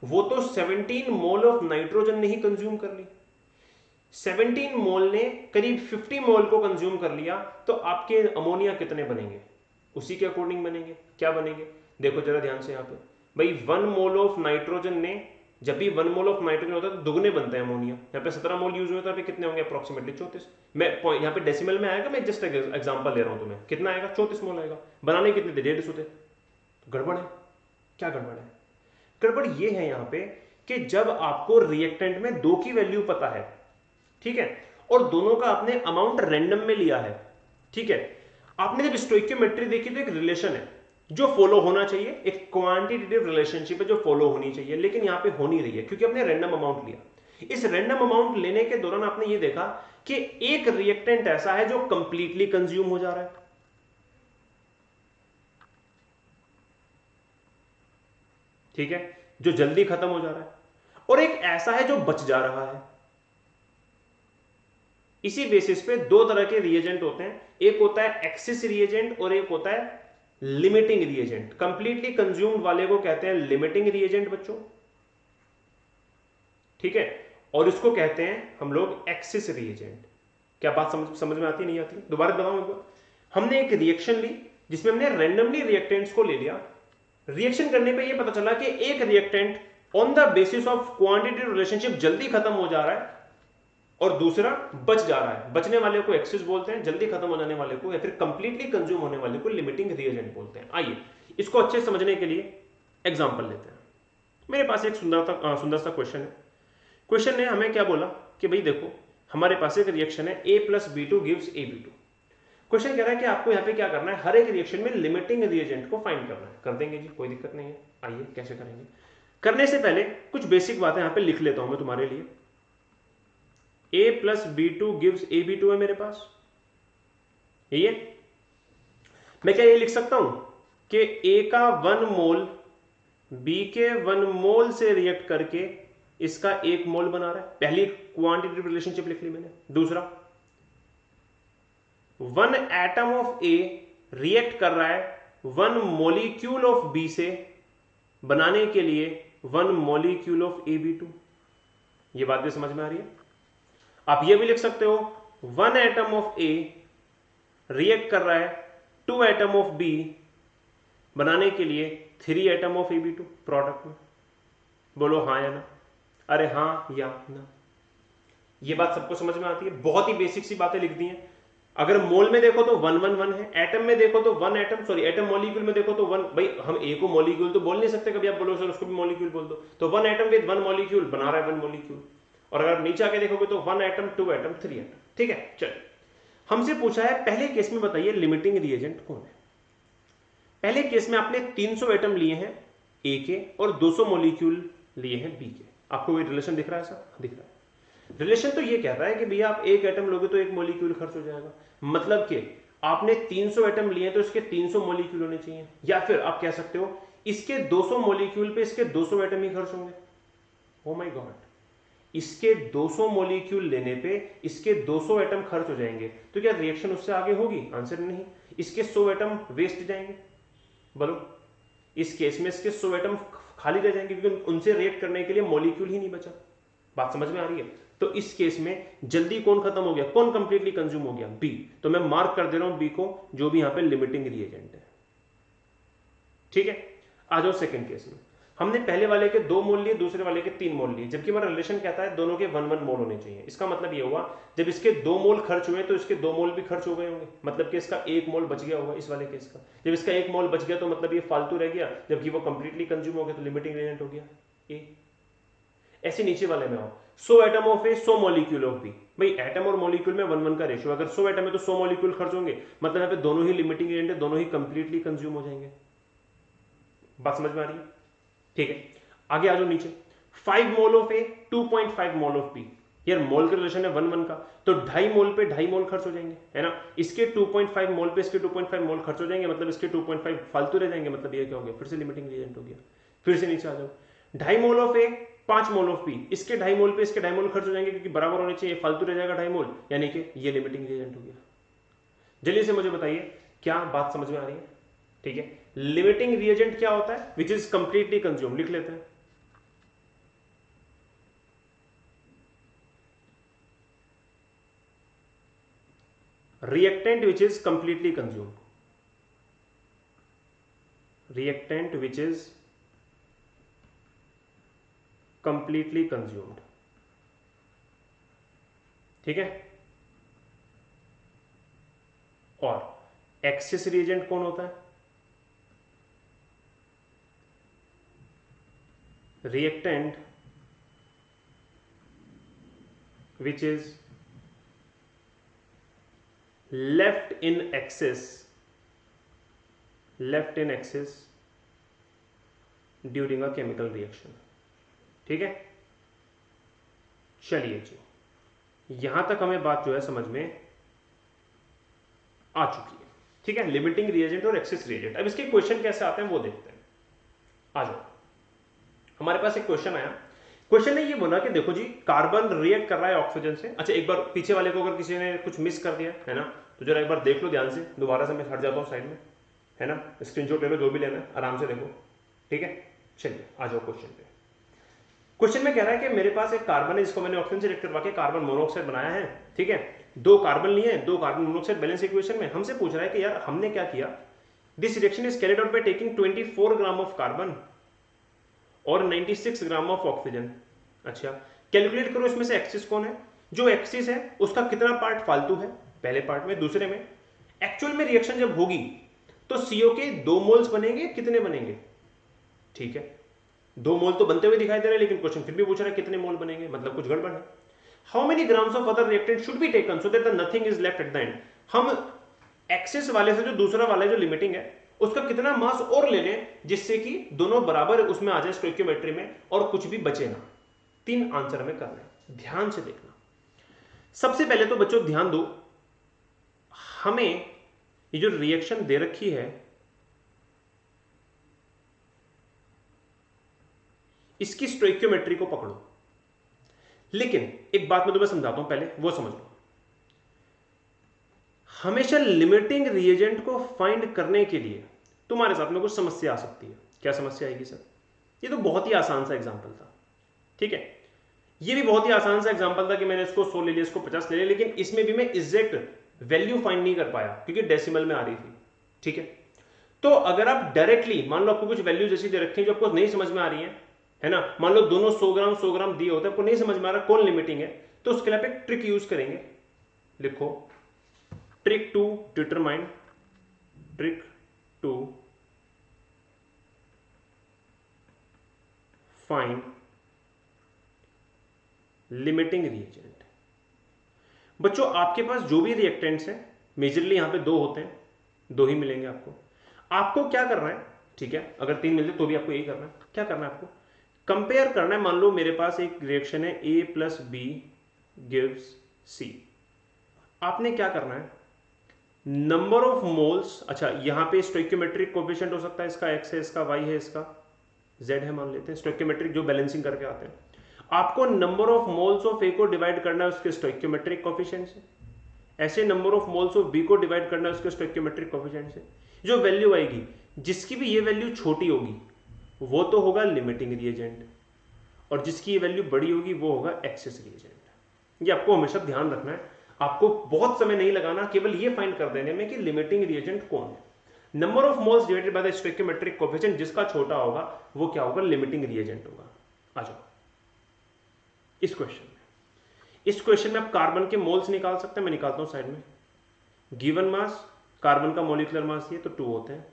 Speaker 1: वो, तो 17 मोल ऑफ नाइट्रोजन ने ही कंज्यूम कर ली, 17 मोल ने करीब 50 मोल को कंज्यूम कर लिया, तो आपके अमोनिया कितने बनेंगे, उसी के अकॉर्डिंग बनेंगे। क्या बनेंगे, देखो जरा ध्यान से, यहां पे भाई 1 मोल ऑफ नाइट्रोजन ने, जब भी 1 मोल ऑफ नाइट्रोजन होता है तो दुगने बनते हैं अमोनिया, यहाँ पे 17 मोल यूज हुआ था, कितने होंगे अप्रोक्सीमेटली 34। मैं यहाँ पे डेसिमल में आएगा, मैं जस्ट एग्जांपल ले रहा हूं तुम्हें, कितना आएगा, 34 मोल आएगा। बनाने कितने थे, 150 थे, गड़बड़ है। क्या गड़बड़ है, गड़बड़ ये है यहाँ पे कि जब आपको रिएक्टेंट में 2 की वैल्यू पता है, ठीक है, और दोनों का आपने अमाउंट रैंडम में लिया है, ठीक है, आपने जब स्टोइकियोमेट्री देखी तो एक रिलेशन है जो फॉलो होना चाहिए, एक क्वांटिटेटिव रिलेशनशिप है जो फॉलो होनी चाहिए, लेकिन यहां पे हो नहीं रही है क्योंकि आपने रैंडम अमाउंट लिया। इस रैंडम अमाउंट लेने के दौरान आपने ये देखा कि एक रिएक्टेंट ऐसा है जो कंप्लीटली कंज्यूम हो जा रहा है, ठीक है, जो जल्दी खत्म हो जा रहा है, और एक ऐसा है जो बच जा रहा है। इसी बेसिस पे 2 तरह के रिएजेंट होते हैं, एक होता है एक्सिस रिएजेंट और एक होता है लिमिटिंग रिएजेंट। कंप्लीटली कंज्यूम्ड वाले को कहते हैं लिमिटिंग रिएजेंट बच्चों, ठीक है, और इसको कहते हैं हम लोग एक्सिस रिएजेंट। क्या बात समझ में आती नहीं आती, दोबारा बताऊं एक बार। हमने एक रिएक्शन ली जिसमें हमने रैंडमली रिएक्टेंट्स को ले लिया, रिएक्शन करने पे ये पता चला कि एक reactant on the basis of quantitative relationship जल्दी खत्म हो जा रहा है और दूसरा बच जा रहा है। बचने वाले को एक्सिस बोलते हैं, जल्दी खत्म हो जाने वाले को या फिर कंप्लीटली कंज्यूम होने वाले को लिमिटिंग रिएजेंट बोलते हैं। आइए इसको अच्छे समझने के लिए एग्जांपल लेते हैं। मेरे पास एक सुंदर सा क्वेश्चन है। क्वेश्चन ने हमें क्या बोला कि भाई देखो हमारे पास एक रिएक्शन है A+B2 गिव्स AB2। क्वेश्चन कह रहा है कि आपको यहाँ पे क्या करना है, हर एक रिएक्शन में लिमिटिंग रिएजेंट को फाइंड करना है। कर देंगे जी, कोई दिक्कत नहीं है। आइए कैसे करेंगे, करने से पहले कुछ बेसिक बातें यहाँ पे लिख लेता हूं मैं तुम्हारे लिए। A+B2 गिव्स AB2 है मेरे पास, यही है। मैं क्या ये लिख सकता हूं कि A का 1 मोल B के 1 मोल से रिएक्ट करके इसका 1 मोल बना रहा है। पहली क्वांटिटेटिव रिलेशनशिप लिख ली मैंने। दूसरा, 1 एटम ऑफ A रिएक्ट कर रहा है 1 मॉलिक्यूल ऑफ B से बनाने के लिए 1 मॉलिक्यूल ऑफ AB2। ये बात भी समझ में आ रही है। आप ये भी लिख सकते हो 1 एटम ऑफ A रिएक्ट कर रहा है 2 एटम ऑफ B बनाने के लिए 3 एटम ऑफ AB2 प्रोडक्ट में। बोलो हाँ या ना, अरे हाँ या ना। ये बात सबको समझ में आती है। बहुत ही बेसिक सी बातें लिख दी हैं। अगर मोल में देखो तो 1 1 1 है, एटम में देखो तो 1 एटम, सॉरी एटम मॉलिक्यूल में देखो तो 1। भाई हम ए को मॉलिक्यूल तो बोल नहीं सकते, कभी आप बोलो सर उसको भी मॉलिक्यूल बोल दो, तो 1 एटम विद 1 मॉलिक्यूल बना रहा है 1 मॉलिक्यूल। और अगर नीचे आके देखोगे तो 1 एटम 2 एटम 3 एटम। ठीक है, चलिए हमसे पूछा है पहले केस में बताइए लिमिटिंग रिएजेंट कौन है। पहले केस में आपने 300 एटम लिए हैं ए के और 200 मॉलिक्यूल लिए हैं बी के। आपको कोई रिलेशन दिख रहा है? सर दिख रहा है। रिलेशन तो ये कहता है कि भैया आप एक एटम लोगे तो एक मॉलिक्यूल खर्च हो जाएगा, मतलब कि आपने 300 एटम लिए तो इसके 300 मॉलिक्यूल होने चाहिए, या फिर आप कह सकते हो इसके 200 मॉलिक्यूल पे इसके 200 एटम ही खर्च होंगे। ओ माय गॉड, इसके 200 मॉलिक्यूल लेने पे इसके 200 एटम खर्च हो जाएंगे, तो क्या रिएक्शन उससे आगे होगी? आंसर नहीं। इसके 100 एटम वेस्ट जाएंगे, बोलो इस केस में इसके 100 एटम खाली रह जाएंगे क्योंकि उनसे रिएक्ट करने के लिए मॉलिक्यूल ही नहीं बचा। बात समझ में आ रही है? तो इस केस में जल्दी कौन खत्म हो गया, कौन कंप्लीटली कंज्यूम हो गया? बी। तो मैं मार्क कर दे रहा हूं बी को, जो भी यहां पे लिमिटिंग रिएजेंट है। ठीक है, आ जाओ सेकंड केस में। हमने पहले वाले के 2 मोल लिए, दूसरे वाले के 3 मोल लिए, जबकि हमारा रिलेशन कहता है दोनों के 1-1 मोल होने चाहिए। इसका मतलब ये हुआ जब इसके 2 मोल खर्च हुए तो इसके 2 मोल भी खर्च हो गए होंगे, मतलब कि इसका 1 मोल बच गया होगा इस वाले केस का। जब इसका 1 मोल बच गया तो मतलब ये फालतू रह गया, जबकि वो कंप्लीटली कंज्यूम हो गया, तो लिमिटिंग रिएजेंट हो गया ए। ऐसे नीचे वाले में आओ, 100 atom of A 100 molecule of B. भाई एटम और मॉलिक्यूल में 1-1 का रेशियो, अगर 100 एटम है तो 100 मॉलिक्यूल खर्च होंगे, मतलब यहाँ पे दोनों ही लिमिटिंग एजेंट है, दोनों ही कंप्लीटली कंज्यूम हो जाएंगे। बात समझ में आ रही है? ठीक है, आगे आ जाओ नीचे। 5 mole of A 2.5 mole of B. यार मोल का रिलेशन है 1-1 का, तो 2.5 मोल पे 2.5 मोल खर्च हो जाएंगे, है ना। इसके 2.5 मोल पे इसके 2.5 मोल खर्च हो जाएंगे, मतलब इसके 2.5 फालतू रह जाएंगे, मतलब ये क्या हो गया, फिर से लिमिटिंग रिएजेंट हो गया। फिर से नीचे आ जाओ, 2.5 mole of A 5 mole of B. इसके 2.5 मोल पे इसके 2.5 मोल खर्च हो जाएंगे क्योंकि बराबर होने चाहिए, फालतू रह जाएगा 2.5 मोल, यानी कि ये लिमिटिंग रिएजेंट हो गया। जल्दी से मुझे बताइए क्या बात समझ में आ रही है? ठीक है, लिमिटिंग रिएजेंट क्या होता है? Which is completely consume. लिख लेते हैं, reactant which is completely consumed, reactant which is completely consumed। ठीक है, और एक्सेस रिएजेंट कौन होता है? Reactant which is left in excess during a chemical reaction। ठीक है, चलिए जी, यहां तक हमें बात जो है समझ में आ चुकी है। ठीक है, लिमिटिंग रिएजेंट और एक्सेस रिएजेंट। अब इसके क्वेश्चन कैसे आते हैं वो देखते हैं। आ जाओ, हमारे पास एक क्वेश्चन आया। क्वेश्चन ने ये बोला कि देखो जी, कार्बन रिएक्ट कर रहा है ऑक्सीजन से। अच्छा, एक बार पीछे वाले को अगर किसी ने कुछ मिस कर दिया है ना, तो जरा एक बार देख लो ध्यान से, दोबारा से मैं हट जाता हूँ साइड में, है ना। स्क्रीनशॉट ले लो, जो भी लेना है आराम से देखो। ठीक है, चलिए आ जाओ क्वेश्चन पे। क्वेश्चन में कह रहा है कि मेरे पास एक कार्बन है जिसको मैंने ऑक्सीजन से रिएक्ट करवा के कार्बन मोनोऑक्साइड बनाया है। ठीक है, 2 कार्बन लिए हैं, 2 कार्बन मोनोऑक्साइड बैलेंस इक्वेशन में। हमसे पूछ रहा है कि यार हमने क्या किया, this reaction is carried out by taking 24 gram of carbon और 96 ग्राम ऑफ ऑक्सीजन। अच्छा, कैलकुलेट करो इसमें से एक्सिस कौन है। जो एक्सिस है उसका कितना पार्ट फालतू है पहले पार्ट में, दूसरे में एक्चुअल में रिएक्शन जब होगी तो CO के 2 मोल्स बनेंगे, कितने बनेंगे? ठीक है, 2 मोल तो बनते हुए दिखाई दे रहे हैं, लेकिन क्वेश्चन फिर भी पूछ रहा है कितने मोल बनेंगे, मतलब कुछ गड़बड़ है। How many grams of other reactant should be taken so that the nothing is left at the end. हम एक्सिस वाले से जो दूसरा वाला है जो लिमिटिंग है उसका कितना मास और ले लें जिससे कि दोनों बराबर उसमें आ जाए स्टोइकियोमेट्री में और कुछ भी बचे ना। 3 आंसर हमें करना है, ध्यान से देखना। सबसे पहले तो बच्चों ध्यान दो, हमें ये जो रिएक्शन दे रखी है इसकी स्टोइकियोमेट्री को पकड़ो। लेकिन एक बात मैं तुम्हें समझाता हूं, पहले वो समझ लो। हमेशा लिमिटिंग रिएजेंट को फाइंड करने के लिए तुम्हारे साथ में कुछ समस्या आ सकती है। क्या समस्या आएगी सर? ये तो बहुत ही आसान सा एग्जांपल था। ठीक है, ये भी बहुत ही आसान सा एग्जांपल था कि मैंने इसको 100 ले लिया, इसको 50 ले लिया, लेकिन इसमें भी मैं एग्जैक्ट वैल्यू फाइंड नहीं कर पाया क्योंकि डेसिमल में आ रही थी। ठीक है, तो अगर आप डायरेक्टली मान लो आपको कुछ वैल्यू जैसी दे रखी है जो आपको नहीं समझ में आ रही है ना, मान लो दोनों 100 ग्राम दिए होते हैं, आपको नहीं समझ में आ रहा कौन लिमिटिंग है, तो उसके लिए आप एक ट्रिक यूज करेंगे। लिखो, trick to determine, trick to find limiting reagent. बच्चों आपके पास जो भी रिएक्टेंट्स हैं, मेजरली यहां पे 2 होते हैं, 2 ही मिलेंगे आपको। आपको क्या करना है, ठीक है, अगर 3 मिलते तो भी आपको यही करना है। क्या करना है आपको? कंपेयर करना है। मान लो मेरे पास एक रिएक्शन है A + B गिव्स सी। आपने क्या करना है, नंबर ऑफ मोल्स, अच्छा यहां पे स्टोइकियोमेट्रिक कोएफिशिएंट हो सकता है, इसका x है, इसका y है, इसका z है, मान लेते हैं स्टोइकियोमेट्रिक जो बैलेंसिंग करके आते हैं। आपको number of moles of A को डिवाइड करना है उसके स्टोइकियोमेट्रिक कोएफिशिएंट से, ऐसे number of moles of B को डिवाइड करना है उसके स्टोइकियोमेट्रिक कोएफिशिएंट से। जो वैल्यू आएगी, जिसकी भी ये वैल्यू छोटी होगी वो तो होगा लिमिटिंग रिएजेंट, और जिसकी ये वैल्यू बड़ी होगी वो होगा एक्सेस रिएजेंट। ये आपको हमेशा ध्यान रखना है, आपको बहुत समय नहीं लगाना केवल ये फाइंड कर देने में कि लिमिटिंग रिएजेंट कौन है। Number of moles divided by the stoichiometric coefficient, जिसका छोटा होगा वो क्या होगा, लिमिटिंग रिएजेंट होगा। आ जाओ इस क्वेश्चन में, इस क्वेश्चन में आप कार्बन के मोल्स निकाल सकते हैं, मैं निकालता हूं साइड में। गिवन मास, कार्बन का मॉलिक्यूलर मास ये तो 2 होते हैं,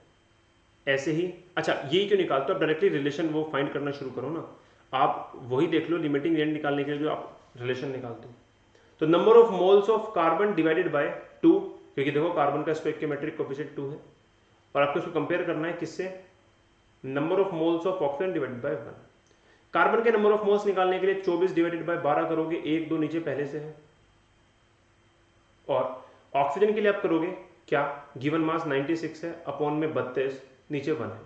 Speaker 1: ऐसे ही। अच्छा यही क्यों निकालते हो, आप डायरेक्टली रिलेशन वो फाइंड करना शुरू करो ना, आप वही देख लो लिमिटिंग रिएजेंट निकालने के लिए जो आप रिलेशन निकालते हो। तो number of moles of carbon divided by 2, क्योंकि देखो कार्बन का स्टोइकियोमेट्रिक कोएफिशिएंट 2 है, और आपको इसको कंपेयर करना है किससे, number of moles of oxygen divided by 1। Carbon के नंबर ऑफ मोल्स निकालने के लिए 24 डिवाइडेड बाय 12 करोगे, 1 2 नीचे पहले से है, और ऑक्सीजन के लिए आप करोगे क्या, गिवन मास 96 है, अपॉन में 32, नीचे 1 है,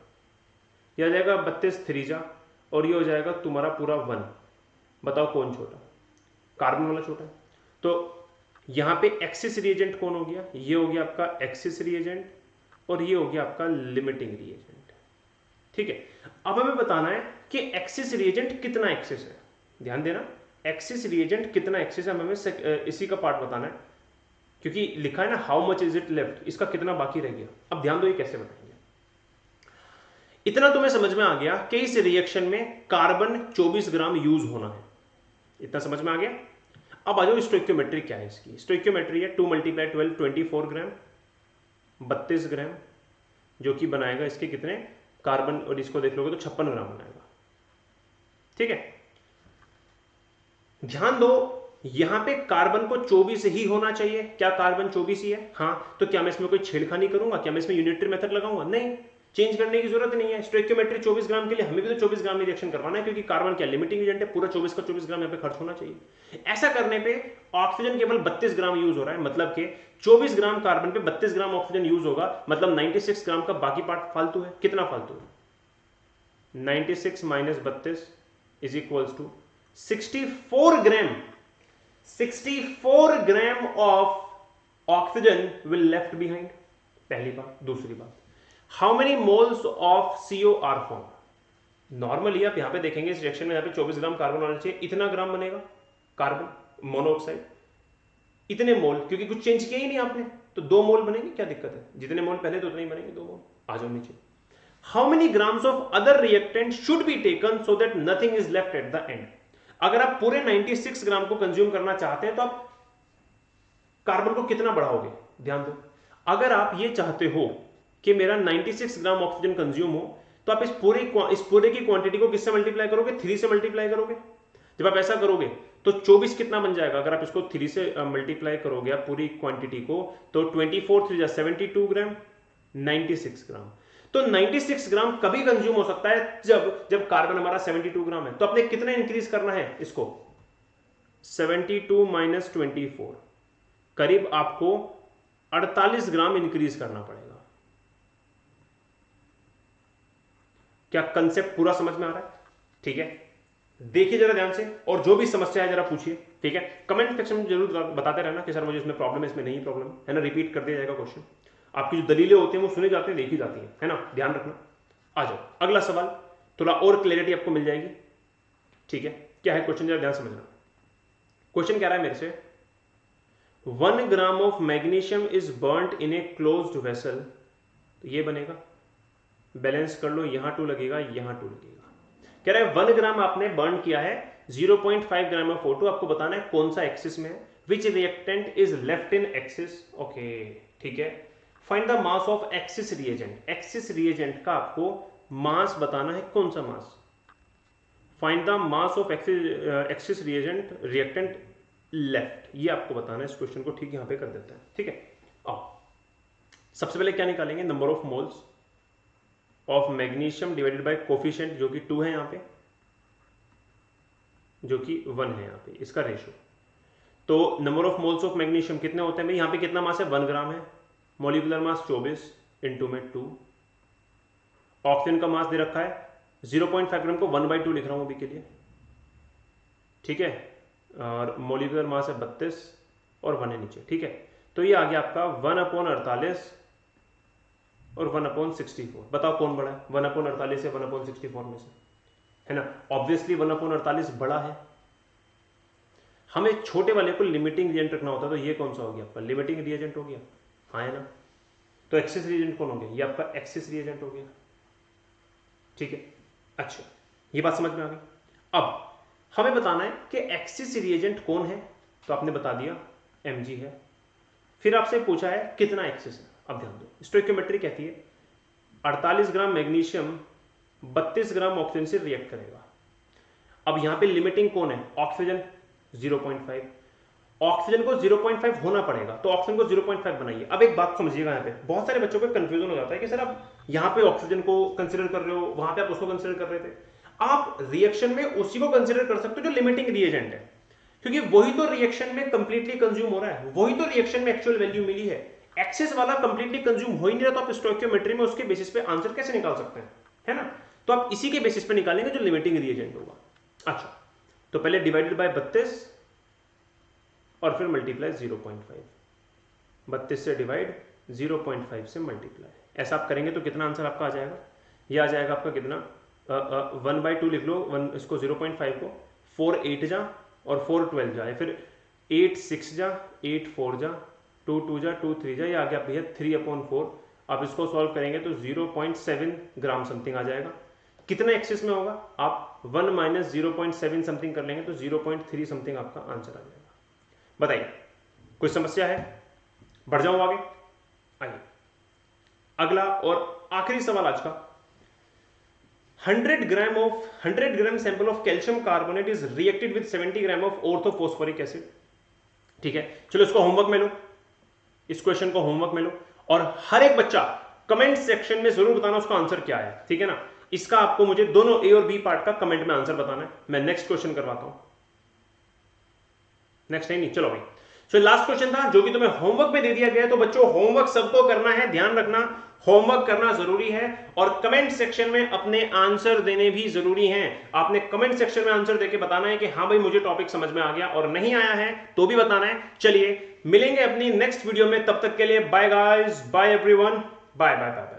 Speaker 1: यह आ जाएगा 32 3 जा, और ये हो जाएगा तुम्हारा पूरा 1। बताओ कौन छोटा, कार्बन वाला छोटा है। तो यहां पे एक्सिस रिएजेंट कौन हो गया, ये हो गया आपका एक्सिस रिएजेंट, और ये हो गया आपका लिमिटिंग रिएजेंट। ठीक है, अब हमें बताना है कि एक्सिस रिएजेंट कितना एक्सिस है, ध्यान देना, एक्सिस रिएजेंट कितना एक्सिस है, हमें इसी का पार्ट बताना है, क्योंकि लिखा है ना how much is it left, इसका कितना बाकी रह गया। अब ध्यान दो ये कैसे बताएंगे। इतना तुम्हें समझ में आ गया कि इस रिएक्शन में कार्बन 24 ग्राम यूज होना है, इतना समझ में आ गया। अब आ जाओ स्टोइकियोमेट्री क्या है इसकी, स्टोइकियोमेट्री है 2 × 12 24 ग्राम, 32 ग्राम, जो कि बनाएगा इसके कितने कार्बन, और इसको देख लोगे तो 56 ग्राम बनाएगा। ठीक है, ध्यान दो यहां पे कार्बन को 24 ही होना चाहिए, क्या कार्बन 24 ही है, हाँ, तो क्या मैं इसमें कोई छेड़खानी करूंगा, क्या मैं इसमें यूनिटरी मेथड लगाऊंगा, नहीं, चेंज करने की जरूरत नहीं है। स्टोइकियोमेट्री 24 ग्राम के लिए हमें भी तो 24 ग्राम ही रिएक्शन करवाना है, क्योंकि कार्बन क्या लिमिटिंग एजेंट है, पूरा 24 का 24 ग्राम यहाँ पे खर्च होना चाहिए। ऐसा करने पे ऑक्सीजन केवल 32 ग्राम यूज हो रहा है, मतलब कि 24 ग्राम कार्बन पे 32 ग्राम ऑक्सीजन यूज होगा, मतलब 96 ग्राम का बाकी पार्ट फालतू है। कितना फालतू है, 96 - 32 is equals to 64 gram, 64 gram of oxygen will left behind, पहली बात। दूसरी बात, how many moles of CO are form, normally आप यहां पे देखेंगे इस रिएक्शन में यहां पे 24 ग्राम कार्बन होना चाहिए, इतना ग्राम बनेगा कार्बन मोनोऑक्साइड, इतने मोल, क्योंकि कुछ चेंज किया ही नहीं आपने, तो 2 मोल बनेंगे, क्या दिक्कत है, जितने मोल पहले तो उतने ही बनेंगे, 2 मोल। आ जाओ नीचे, how many grams of other reactant should be taken so that nothing is left at the end. अगर आप पूरे 96 ग्राम को कंज्यूम करना चाहते हैं तो आप कार्बन को कितना बढ़ाओगे, ध्यान दो, अगर आप ये चाहते हो कि मेरा 96 ग्राम ऑक्सीजन कंज्यूम हो, तो आप इस पूरे की क्वांटिटी को किससे मल्टीप्लाई करोगे, 3 से मल्टीप्लाई करोगे। जब आप ऐसा करोगे तो 24 कितना बन जाएगा, अगर आप इसको 3 से मल्टीप्लाई करोगे आप पूरी क्वांटिटी को, तो 24 3 72 ग्राम, 96 ग्राम। तो 96 ग्राम कभी कंज्यूम हो सकता है जब कार्बन हमारा 72 ग्राम है, तो आपने कितना इंक्रीज करना है इसको, 72 - 24, करीब आपको 48 ग्राम इंक्रीज करना पड़ेगा। क्या कंसेप्ट पूरा समझ में आ रहा है, ठीक है, देखिए जरा ध्यान से, और जो भी समस्या है जरा पूछिए, ठीक है, कमेंट सेक्शन में जरूर बताते रहना कि सर मुझे इसमें प्रॉब्लम है, इसमें नहीं प्रॉब्लम है ना, रिपीट कर दिया जाएगा क्वेश्चन, आपकी जो दलीलें होती हैं वो सुने जाते हैं, देखी जाती है ना, ध्यान रखना। आ जाओ अगला सवाल, थोड़ा और क्लैरिटी आपको मिल जाएगी, ठीक है। क्या है क्वेश्चन, जरा ध्यान समझना। क्वेश्चन कह रहा है मेरे से, 1 gram of magnesium is burned in a closed vessel, तो ये बनेगा, बैलेंस कर लो, यहां 2 लगेगा, यहां 2 लगेगा। कह रहा है 1 ग्राम आपने बर्न किया है, 0.5 ग्राम ऑफ O2, आपको बताना है कौन सा एक्सिस में है, which reactant is left in excess, okay, ठीक है। Find the mass of excess reagent, excess reagent का आपको मास बताना है, कौन सा mass, find the mass of excess reagent reactant left, ये आपको बताना है। इस क्वेश्चन को ठीक यहां पे कर देता है, ठीक है। आओ सबसे पहले क्या निकालेंगे, number of moles of magnesium divided by coefficient, जो कि 2 है यहां पे, जो कि 1 है यहां पे, इसका रेशियो। तो number of moles of magnesium कितने होते हैं भाई, यहाँ पे कितना मास है 1 ग्राम है, मॉलिक्यूलर मास 24 इंटू में 2, ऑक्सीजन का मास दे रखा है 0.5 ग्राम को 1/2 लिख रहा हूं अभी के लिए, ठीक है, और मॉलिक्यूलर मास है 32 और 1 है नीचे, ठीक है। तो ये आ गया आपका 1/48 और 1/64। बताओ कौन बड़ा है 1/48 या 1/64 में से, है ना। ऑब्वियसली 1/48 बड़ा है। हमें छोटे वाले को लिमिटिंग रिएजेंट रखना होता है, तो ये कौन सा हो गया आपका लिमिटिंग रिएजेंट हो गया, हाँ है ना। तो एक्सेस रिएजेंट कौन हो गया, ये आपका एक्सेस रिएजेंट हो गया, ठीक है। अच्छा, ये बात समझ में आ गई। अब हमें बताना है कि एक्सिस रिएजेंट कौन है, तो आपने बता दिया Mg है। फिर आपसे पूछा है कितना एक्सिस है। अब ध्यान दो, स्टोइकियोमेट्री कहती है 48 ग्राम मैग्नीशियम 32 ग्राम ऑक्सीजन से रिएक्ट करेगा। अब यहां पे लिमिटिंग कौन है, ऑक्सीजन 0.5, ऑक्सीजन को 0.5 होना पड़ेगा, तो ऑक्सीजन को 0.5 बनाइए। अब एक बात समझिएगा, यहाँ पे बहुत सारे बच्चों को कंफ्यूजन हो जाता है कि सर आप यहाँ पे ऑक्सीजन को कंसीडर कर रहे हो, वहां पे आप उसको कंसीडर कर रहे थे। आप रिएक्शन में उसी को कंसीडर कर सकते हो जो लिमिटिंग रिएजेंट है, क्योंकि वही तो रिएक्शन में कंप्लीटली कंज्यूम हो रहा है, वही तो रिएक्शन में एक्चुअल वैल्यू मिली है। एक्सेस वाला कंप्लीटली कंज्यूम हो ही नहीं रहा, तो आप स्टोइकियोमेट्री में उसके बेसिस पे आंसर कैसे निकाल सकते हैं, है ना। तो आप इसी के बेसिस पे निकालेंगे जो लिमिटिंग रिएजेंट होगा। अच्छा, तो पहले डिवाइडेड बाय 32 और फिर मल्टीप्लाई 0.5, 32 से डिवाइड 0.5 से मल्टीप्लाई, ऐसा आप करेंगे तो कितना आंसर आपका आ जाएगा, ये आ जाएगा आपका कितना 1/2 लिख लो, इसको 0.5 को 4 8 जा और 4 12 जा, फिर 8 6 जा 8 4 जा 2 2 जा 2 3 जा, ये आ गया भैया 3/4। आप इसको सॉल्व करेंगे तो 0.7 ग्राम समथिंग आ जाएगा। कितना एक्सेस में होगा, आप 1 माइनस 0.7 समथिंग कर लेंगे तो 0.3 समथिंग आपका आंसर आ जाएगा। बताइए कोई समस्या है, बढ़ जाऊं आगे। आइए अगला और आखिरी सवाल आज का, 100 gram sample of calcium carbonate is reacted with 70 gram of orthophosphoric acid. ठीक है, चलो इसको होमवर्क में लो, इस क्वेश्चन को होमवर्क में लो, और हर एक बच्चा कमेंट सेक्शन में जरूर बताना उसका आंसर क्या है, ठीक है ना। इसका आपको मुझे दोनों ए और बी पार्ट का कमेंट में आंसर बताना है। मैं नेक्स्ट क्वेश्चन करवाता हूं, नेक्स्ट नहीं, चलो भाई। सो लास्ट क्वेश्चन था जो कि तुम्हें होमवर्क में दे दिया गया है, तो बच्चों होमवर्क सबको करना है, ध्यान रखना होमवर्क करना जरूरी है, और कमेंट सेक्शन में अपने आंसर देने भी जरूरी हैं। आपने कमेंट सेक्शन में आंसर देके बताना है कि हाँ भाई मुझे टॉपिक समझ में आ गया, और नहीं आया है तो भी बताना है। चलिए मिलेंगे अपनी नेक्स्ट वीडियो में, तब तक के लिए bye guys, bye everyone, bye bye bye.